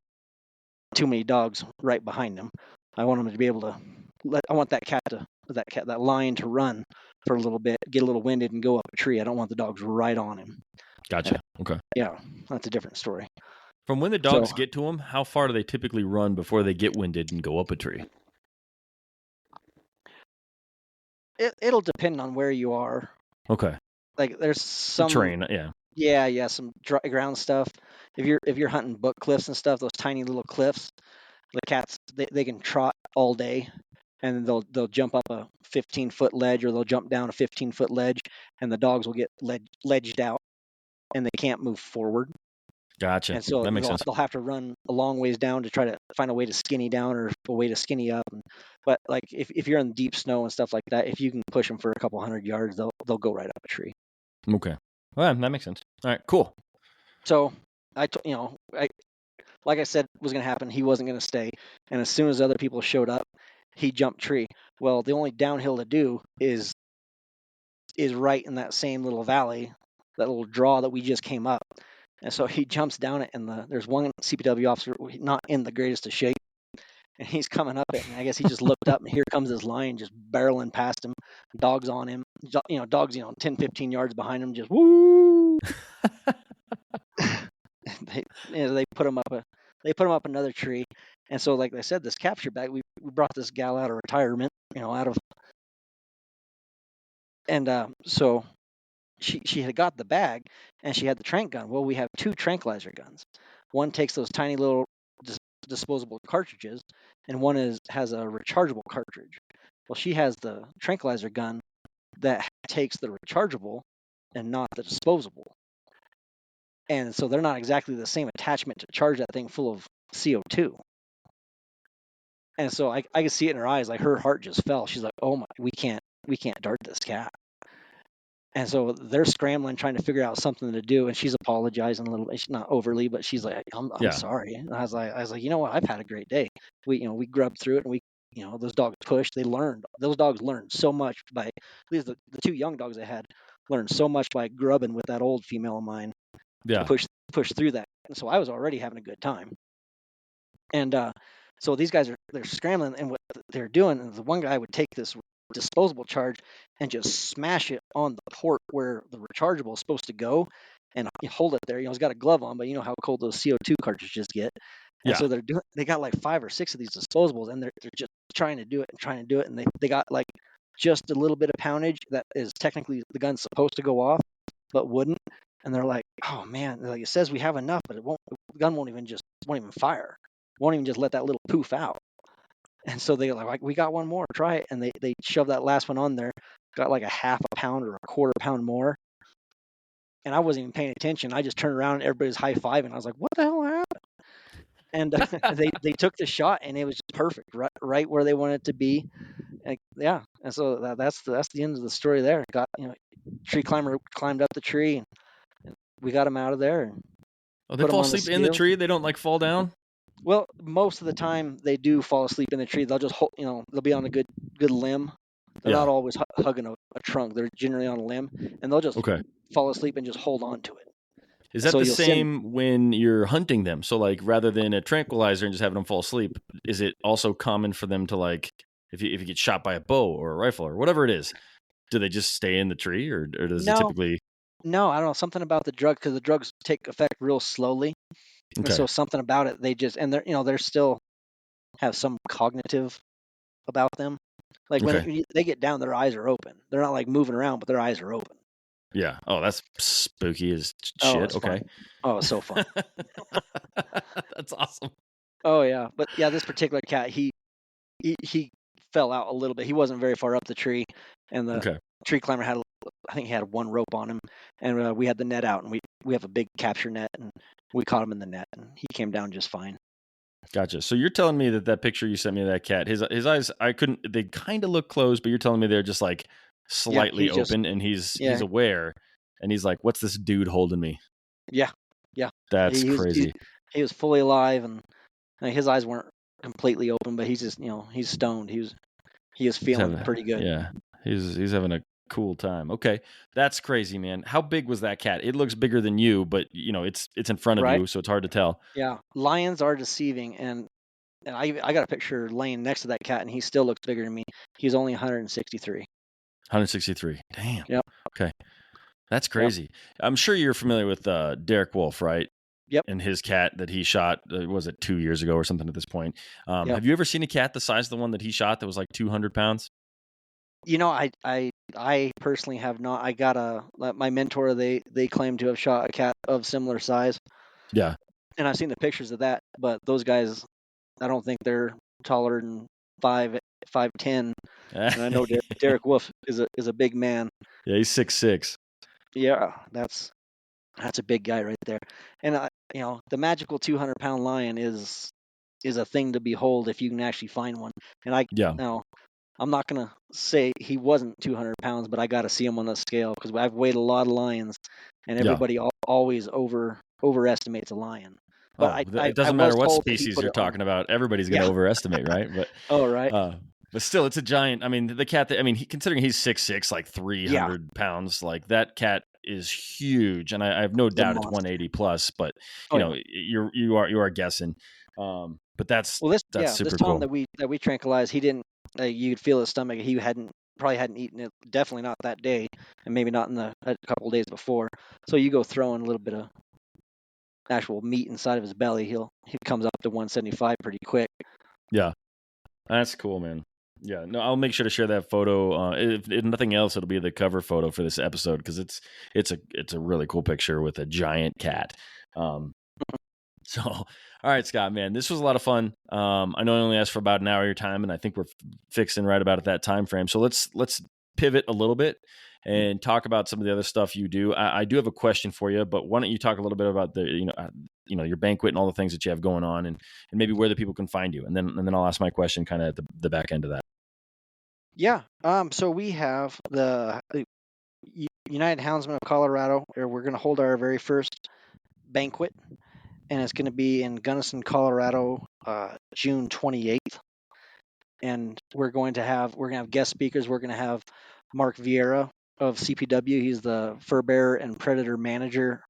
too many dogs right behind him. I want him to be able to I want that lion to run for a little bit, get a little winded, and go up a tree. I don't want the dogs right on him. Gotcha. Okay. Yeah, that's a different story. From when the dogs get to him, how far do they typically run before they get winded and go up a tree? It'll depend on where you are. Okay. Like there's some terrain, yeah. Yeah, some dry ground stuff. If you're hunting book cliffs and stuff, those tiny little cliffs, the cats they can trot all day. And they'll jump up a 15-foot ledge, or they'll jump down a 15-foot ledge, and the dogs will get ledged out, and they can't move forward. Gotcha. And so That makes sense. they'll have to run a long ways down to try to find a way to skinny down or a way to skinny up. But like if you're in deep snow and stuff like that, if you can push them for a couple 100 yards, they'll go right up a tree. Okay. Well, that makes sense. All right, cool. So like I said was going to happen, he wasn't going to stay. And as soon as other people showed up, he jumped tree. Well, the only downhill to do is right in that same little valley, that little draw that we just came up. And so he jumps down it, and there's one CPW officer not in the greatest of shape, and he's coming up it, and I guess he just looked up, and here comes his lion just barreling past him, dogs on him, dogs 10, 15 yards behind him, just woo. They put him up another tree. And so, like I said, this capture bag, we brought this gal out of retirement, so she had got the bag, and she had the tranq gun. Well, we have 2 tranquilizer guns. One takes those tiny little disposable cartridges, and one has a rechargeable cartridge. Well, she has the tranquilizer gun that takes the rechargeable and not the disposable. And so they're not exactly the same attachment to charge that thing full of CO2. And so I could see it in her eyes, like her heart just fell. She's like, "Oh my, we can't dart this cat." And so they're scrambling, trying to figure out something to do. And she's apologizing a little bit. She's not overly, but she's like, "I'm sorry." And I was like, you know what? I've had a great day. We grubbed through it, and those dogs pushed. Those dogs learned so much by, at least the 2 young dogs I had learned so much by grubbing with that old female of mine. Yeah. To push through that. And so I was already having a good time. And so these guys they're scrambling, and what they're doing is the one guy would take this disposable charge and just smash it on the port where the rechargeable is supposed to go, and hold it there. He's got a glove on, but you know how cold those CO2 cartridges get. And so they got like 5 or 6 of these disposables, and they're just trying to do it, and they got like just a little bit of poundage that is technically the gun's supposed to go off, but wouldn't. And they're like, "Oh man, like, it says we have enough, but the gun won't even fire. Won't even just let that little poof out." And so they're like, "We got one more, try it." And they shoved that last one on there, got like a half a pound or a quarter pound more. And I wasn't even paying attention. I just turned around and everybody's high-fiving. I was like, "What the hell happened?" And they took the shot, and it was just perfect, right where they wanted it to be. And, yeah. And so that's the end of the story there. Got tree climber climbed up the tree, and we got him out of there. And they fall asleep in the tree? They don't like fall down? Well, most of the time they do fall asleep in the tree. They'll just they'll be on a good limb. They're not always hugging a trunk. They're generally on a limb, and they'll just fall asleep and just hold on to it. Is that the same when you're hunting them? So like rather than a tranquilizer and just having them fall asleep, is it also common for them to, like, if you get shot by a bow or a rifle or whatever it is, do they just stay in the tree, or does it typically? No, I don't know. Something about the drug, because the drugs take effect real slowly. Okay. And so something about it, they just, and they're still have some cognitive about them. Like when they get down, their eyes are open. They're not like moving around, but their eyes are open. Yeah. Oh, that's spooky as shit. Okay. Fun. Oh, it's so fun. That's awesome. Oh yeah, but yeah, this particular cat, he fell out a little bit. He wasn't very far up the tree, and the tree climber I think he had one rope on him, and we had the net out, and we have a big capture net, and we caught him in the net, and he came down just fine. Gotcha. So you're telling me that picture you sent me of that cat, his eyes, they kind of look closed, but you're telling me they're just like slightly open, and he's aware, and he's like, "What's this dude holding me?" Yeah. That's crazy. He was fully alive, and his eyes weren't completely open, but he's just, he's stoned. He is feeling pretty good. Yeah. He's having a cool time. Okay. That's crazy, man. How big was that cat? It looks bigger than you, but it's in front of you, so it's hard to tell. Yeah. Lions are deceiving, and I got a picture laying next to that cat, and he still looks bigger than me. He's only 163. 163. Damn. Yep. Okay. That's crazy. Yep. I'm sure you're familiar with Derek Wolf, right? Yep. And his cat that he shot, was it 2 years ago or something at this point? Have you ever seen a cat the size of the one that he shot that was like 200 pounds? I personally have not. I got my mentor, they claim to have shot a cat of similar size. Yeah. And I've seen the pictures of that, but those guys, I don't think they're taller than 5'10". And I know Derek Wolf is a big man. Yeah, he's 6'6". Yeah, that's That's a big guy right there. And the magical 200-pound lion is a thing to behold if you can actually find one. And Yeah. I'm not gonna say he wasn't 200 pounds, but I got to see him on the scale because I've weighed a lot of lions, and Yeah. everybody always overestimates a lion. But Oh, I it I doesn't matter was what told that he species put you're it on. talking about. Everybody's going to Yeah. overestimate, right? Oh, right. But still, it's a giant. I mean, the cat. I mean, considering he's 6'6", like Yeah. 300 pounds, like that cat is huge, and I have no He's a doubt it's monster. 180 plus. But Oh yeah. you are guessing. But that's Well, that's this super Tom cool. that we tranquilized, he didn't. You could feel his stomach. He probably hadn't eaten it. Definitely not that day, and maybe not in a couple of days before. So you go throwing a little bit of actual meat inside of his belly, he comes up to 175 pretty quick. Yeah, that's cool, man. Yeah, no, I'll make sure to share that photo. If nothing else, it'll be the cover photo for this episode because it's a really cool picture with a giant cat. So, all right, Scott, man, this was a lot of fun. I know I only asked for about an hour of your time, and I think we're fixing right about at that time frame. So let's pivot a little bit and talk about some of the other stuff you do. I do have a question for you, but why don't you talk a little bit about your banquet and all the things that you have going on, and maybe where the people can find you, and then I'll ask my question kind of at the back end of that. Yeah. So we have the United Houndsmen of Colorado, where we're going to hold our very first banquet, and it's going to be in Gunnison, Colorado, June 28th. And we're going to have guest speakers. We're going to have Mark Vieira of CPW. He's the fur bearer and predator manager.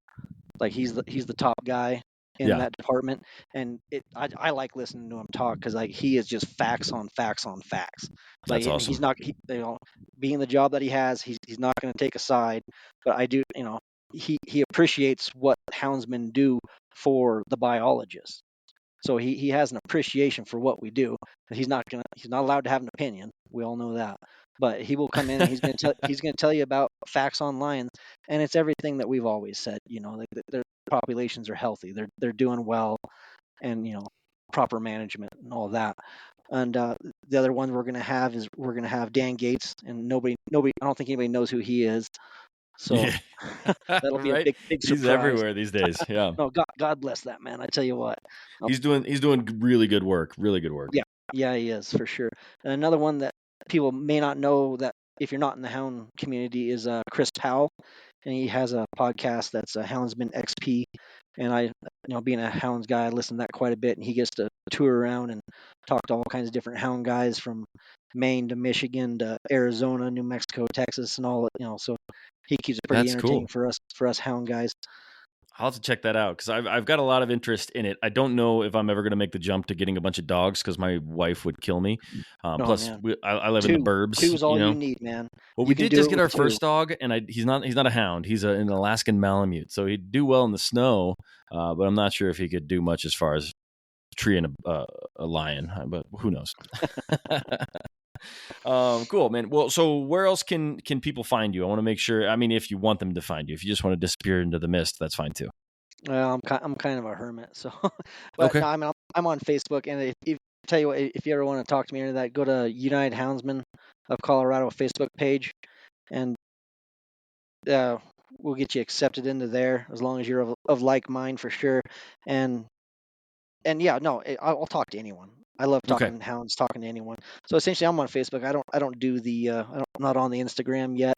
Like he's the top guy in Yeah, that department, and I like listening to him talk because like he is just facts on facts on facts. Like, that's and he's awesome. not, being the job that he has, he's not going to take a side. But I do, he appreciates what houndsmen do for the biologists. So he has an appreciation for what we do. He's not allowed to have an opinion. We all know that. But he will come in and he's gonna tell you about facts on lions, and it's everything that we've always said. Like their populations are healthy. They're doing well, and proper management and all that. And the other one we're gonna have Dan Gates, and nobody I don't think anybody knows who he is. So Yeah, that'll be a right. big He's surprise. everywhere these days. Yeah, No, God bless that man. I tell you what. he's doing really good work. Really good work. Yeah, yeah, he is for sure. And another one that people may not know that if you're not in the hound community is Chris Powell, and he has a podcast that's a Houndsman XP. And I, being a hounds guy, I listen to that quite a bit. And he gets to tour around and talk to all kinds of different hound guys from Maine to Michigan to Arizona, New Mexico, Texas, and all. So he keeps it pretty That's entertaining cool. for us hound guys. I'll have to check that out because I've got a lot of interest in it. I don't know if I'm ever going to make the jump to getting a bunch of dogs because my wife would kill me. Oh Plus, man, I live in the two burbs, is all you need, man. Well, we You can did do just it get with our two. first dog, and he's not a hound. He's an Alaskan Malamute, so he'd do well in the snow. But I'm not sure if he could do much as far as treeing a lion. But who knows? Cool, man. Well, so where else can people find you? I want to make sure. I mean, if you want them to find you, if you just want to disappear into the mist, that's fine too. Well, I'm kind of a hermit, so. But Okay. no, I'm on Facebook, and if tell you what, if you ever want to talk to me or that, go to United Houndsmen of Colorado Facebook page, and uh, we'll get you accepted into there as long as you're of like mind for sure. And yeah, no, I'll talk to anyone. I love Okay. talking hounds, talking to anyone. So essentially, I'm on Facebook. I don't do I'm not on the Instagram yet.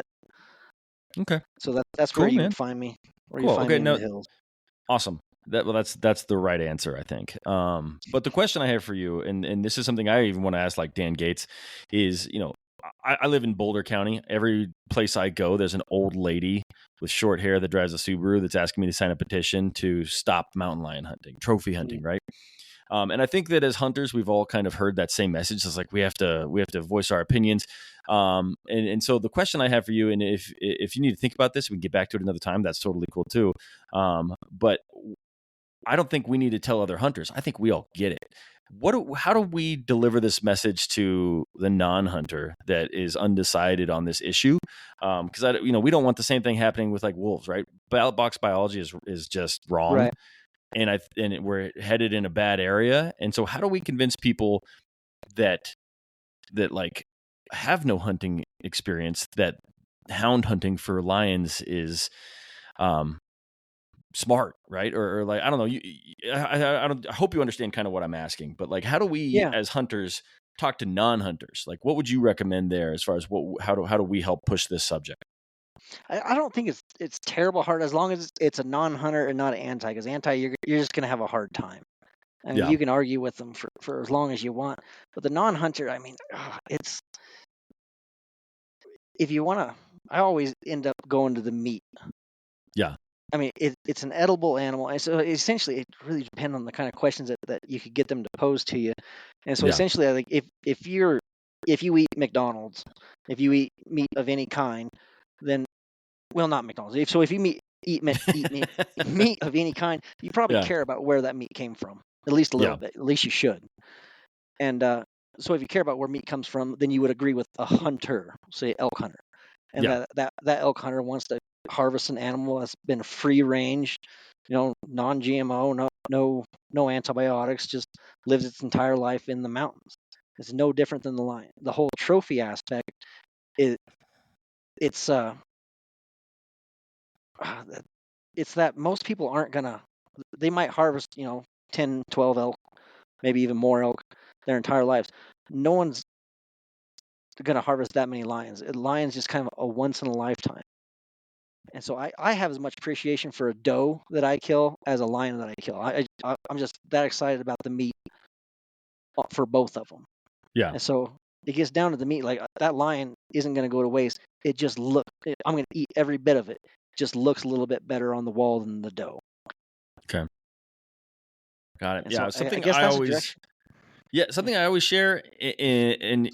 Okay. So that's where Cool, you can man. find me. Where you Cool. find Okay. me in No, the hills. awesome. That's the right answer, I think. But the question I have for you, and this is something I even want to ask, like Dan Gates, is I live in Boulder County. Every place I go, there's an old lady with short hair that drives a Subaru that's asking me to sign a petition to stop mountain lion hunting, trophy hunting, right? And I think that as hunters, we've all kind of heard that same message. It's like we have to voice our opinions. And so the question I have for you, and if you need to think about this, we can get back to it another time. That's totally cool too. But I don't think we need to tell other hunters. I think we all get it. How do we deliver this message to the non-hunter that is undecided on this issue? Because we don't want the same thing happening with like wolves, right? Ballot box biology is just wrong, Right. and we're headed in a bad area. And so, how do we convince people that like have no hunting experience that hound hunting for lions is smart, right? Or like, I don't know. I hope you understand kind of what I'm asking, but like, how do we Yeah, as hunters talk to non-hunters? Like, what would you recommend there as far as how do we help push this subject? I don't think it's terrible hard as long as it's a non-hunter and not an anti. Because anti, you're just gonna have a hard time. I mean, Yeah, you can argue with them for as long as you want, but the non-hunter, I mean, it's if you want to. I always end up going to the meat. yeah, I mean, it's an edible animal, and so essentially, it really depends on the kind of questions that you could get them to pose to you. And so yeah, essentially, I think if you eat McDonald's, if you eat meat of any kind, then well, not McDonald's. If you eat meat of any kind, you probably yeah, care about where that meat came from, at least a little yeah, bit. At least you should. And so if you care about where meat comes from, then you would agree with a hunter, say elk hunter, and yeah, that elk hunter wants to harvest an animal that's been free range, non-GMO, no antibiotics, just lives its entire life in the mountains. It's no different than the lion. The whole trophy aspect is it's uh, it's that most people aren't gonna. They might harvest 10, 12 elk, maybe even more elk their entire lives. No one's going to harvest that many lions. Lions just kind of a once in a lifetime. And so I have as much appreciation for a doe that I kill as a lion that I kill. I'm just that excited about the meat for both of them. yeah. And so it gets down to the meat. Like that lion isn't going to go to waste. It just I'm going to eat every bit of it. It just looks a little bit better on the wall than the doe. Okay, got it. And so Yeah, I guess that's a direction. something I always share, and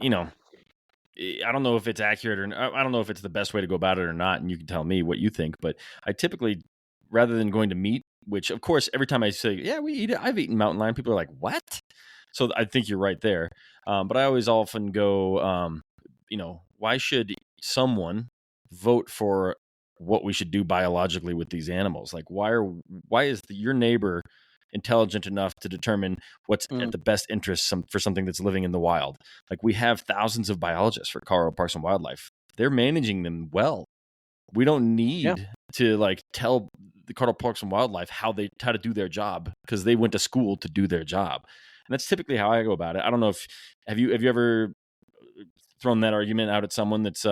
I don't know if it's accurate or I don't know if it's the best way to go about it or not, and you can tell me what you think. But I typically, rather than going to meat, which of course every time I say, yeah, we eat it, I've eaten mountain lion, people are like, what? So I think you're right there. But I always often go, why should someone vote for what we should do biologically with these animals? Like, why is your neighbor intelligent enough to determine what's Mm, at the best interest for something that's living in the wild? Like, we have thousands of biologists for Colorado Parks and Wildlife. They're managing them well. We don't yeah. need to like tell the Colorado Parks and Wildlife how to do their job, because they went to school to do their job. And that's typically how I go about it. I don't know if have you ever thrown that argument out at someone that's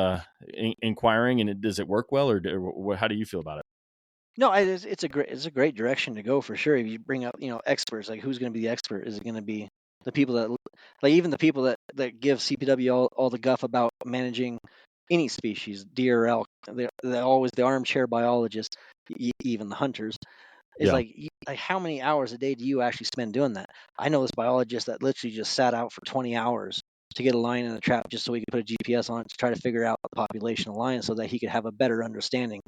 inquiring, and does it work well, or how do you feel about it? No, it's a great direction to go for sure. If you bring up experts, like who's going to be the expert? Is it going to be the people that like even the people that give CPW all the guff about managing any species, deer, elk? They're always the armchair biologists, even the hunters. Is Yeah, like how many hours a day do you actually spend doing that? I know this biologist that literally just sat out for 20 hours to get a lion in the trap just so he could put a GPS on it to try to figure out the population of lions so that he could have a better understanding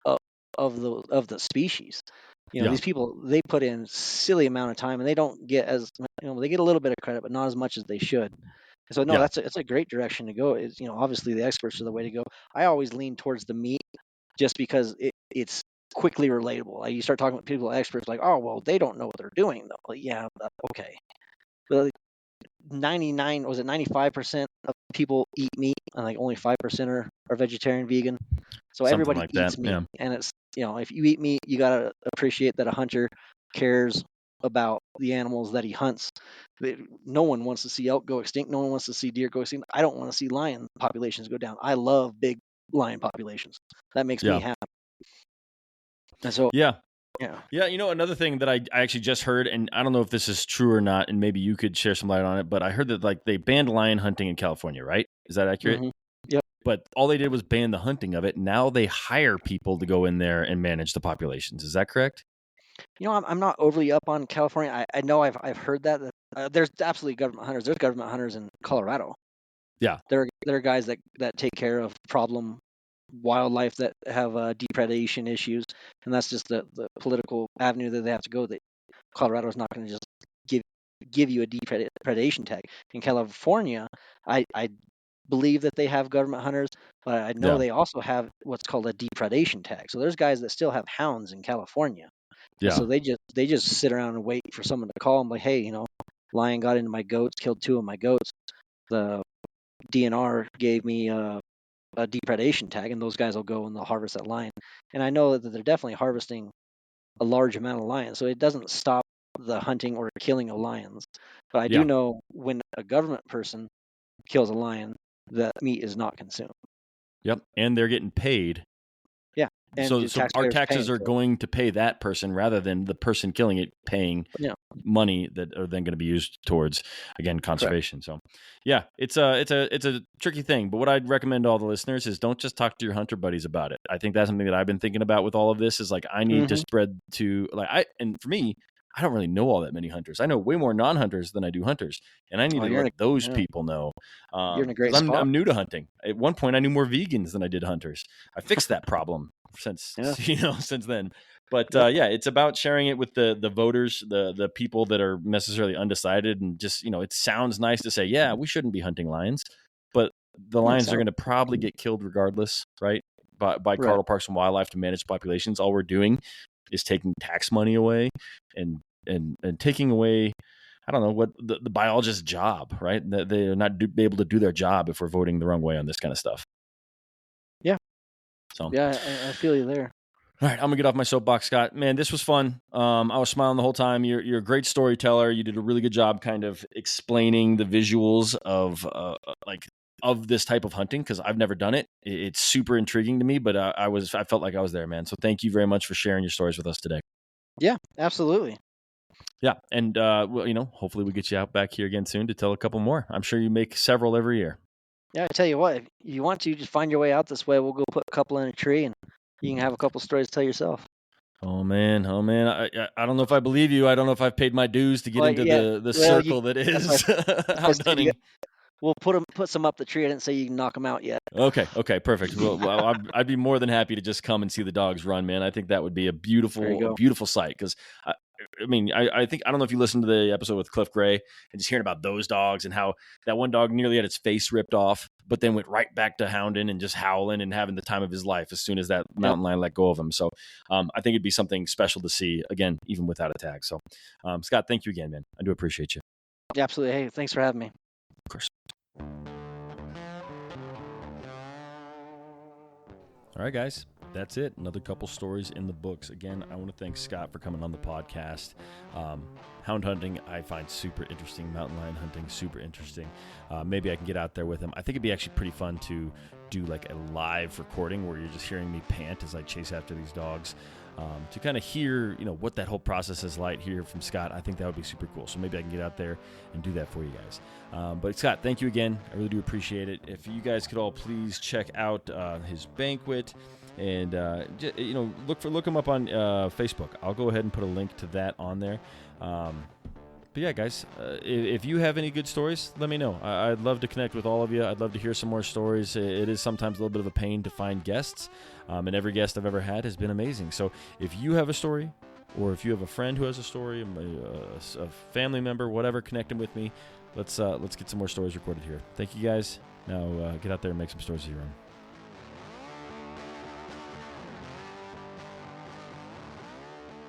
of of the species. yeah, These people they put in silly amount of time and they don't get they get a little bit of credit, but not as much as they should. So no, yeah, it's a great direction to go. Is obviously the experts are the way to go. I always lean towards the meat just because it's quickly relatable. Like you start talking with people experts, like, oh well, they don't know what they're doing though. Like, yeah, okay, but like 99 was it 95% of people eat meat and like only 5% are vegetarian vegan. So something everybody like that. eats meat, Yeah, and it's if you eat meat, you gotta appreciate that a hunter cares about the animals that he hunts. No one wants to see elk go extinct. No one wants to see deer go extinct. I don't want to see lion populations go down. I love big lion populations. That makes me yeah, happy. And so, yeah. yeah. Yeah, another thing that I actually just heard, and I don't know if this is true or not, and maybe you could share some light on it, but I heard that like they banned lion hunting in California, right? Is that accurate? hmm Yep. But all they did was ban the hunting of it. Now they hire people to go in there and manage the populations. Is that correct? I'm not overly up on California. I know I've heard that there's absolutely government hunters. There's government hunters in Colorado. Yeah, There are guys that take care of problem wildlife that have depredation issues, and that's just the political avenue that they have to go. That Colorado's not going to just give give you a depredation tag. In California, I believe that they have government hunters, but I know yeah, they also have what's called a depredation tag. So there's guys that still have hounds in California, and yeah, so they just sit around and wait for someone to call them like, hey, lion got into my goats, killed two of my goats. The DNR gave me a depredation tag, and those guys will go and they'll harvest that lion. And I know that they're definitely harvesting a large amount of lions, so it doesn't stop the hunting or killing of lions. But I do Yeah. know when a government person kills a lion, that meat is not consumed. Yep. And they're getting paid. Yeah. And So our taxpayers taxes paying are for it. going to pay that person rather than the person killing it paying Yeah. money that are then going to be used towards, again, conservation. So yeah, it's a tricky thing. But what I'd recommend to all the listeners is don't just talk to your hunter buddies about it. I think that's something that I've been thinking about with all of this is like I need to spread to and for me, I don't really know all that many hunters. I know way more non-hunters than I do hunters, and I need to let those people know. You're in a great 'cause spot. I'm new to hunting. At one point, I knew more vegans than I did hunters. I fixed that problem since since then. But yeah, it's about sharing it with the voters, the people that are necessarily undecided, and just it sounds nice to say, yeah, we shouldn't be hunting lions, but the lions are going to probably get killed regardless, right? By Colorado Parks and Wildlife to manage populations. All we're doing is taking tax money away and taking away, I don't know, what the biologist's job, right? That they're not be able to do their job if we're voting the wrong way on this kind of stuff. Yeah. So yeah, I feel you there. All right, I'm gonna get off my soapbox, Scott. Man, this was fun. I was smiling the whole time. You're a great storyteller. You did a really good job, kind of explaining the visuals of this type of hunting because I've never done it. It's super intriguing to me, but I felt like I was there, man. So thank you very much for sharing your stories with us today. Yeah, absolutely. Yeah, and well, hopefully we get you out back here again soon to tell a couple more. I'm sure you make several every year. Yeah, I tell you what, if you want to, just find your way out this way. We'll go put a couple in a tree, and you can have a couple stories to tell yourself. Oh man! I don't know if I believe you. I don't know if I've paid my dues to get into the circle that is hunting. We'll put some up the tree. I didn't say you can knock them out yet. Okay, perfect. Well, I'd be more than happy to just come and see the dogs run, man. I think that would be a beautiful sight because. I think, I don't know if you listened to the episode with Cliff Gray and just hearing about those dogs and how that one dog nearly had its face ripped off, but then went right back to hounding and just howling and having the time of his life as soon as that mountain lion let go of him. So I think it'd be something special to see, again, even without a tag. So Scott, thank you again, man. I do appreciate you. Yeah, absolutely. Hey, thanks for having me. Of course. All right, guys. That's it. Another couple stories in the books. Again, I want to thank Scott for coming on the podcast. Hound hunting, I find super interesting. Mountain lion hunting, super interesting. Maybe I can get out there with him. I think it'd be actually pretty fun to do like a live recording where you're just hearing me pant as I chase after these dogs. To kind of hear, what that whole process is like here from Scott. I think that would be super cool. So maybe I can get out there and do that for you guys. But Scott, thank you again. I really do appreciate it. If you guys could all please check out his banquet and look him up on Facebook. I'll go ahead and put a link to that on there. But yeah, guys, if you have any good stories, let me know. I'd love to connect with all of you. I'd love to hear some more stories. It is sometimes a little bit of a pain to find guests, and every guest I've ever had has been amazing. So if you have a story, or if you have a friend who has a story, a family member, whatever, connect them with me. Let's get some more stories recorded here. Thank you, guys. Now get out there and make some stories of your own.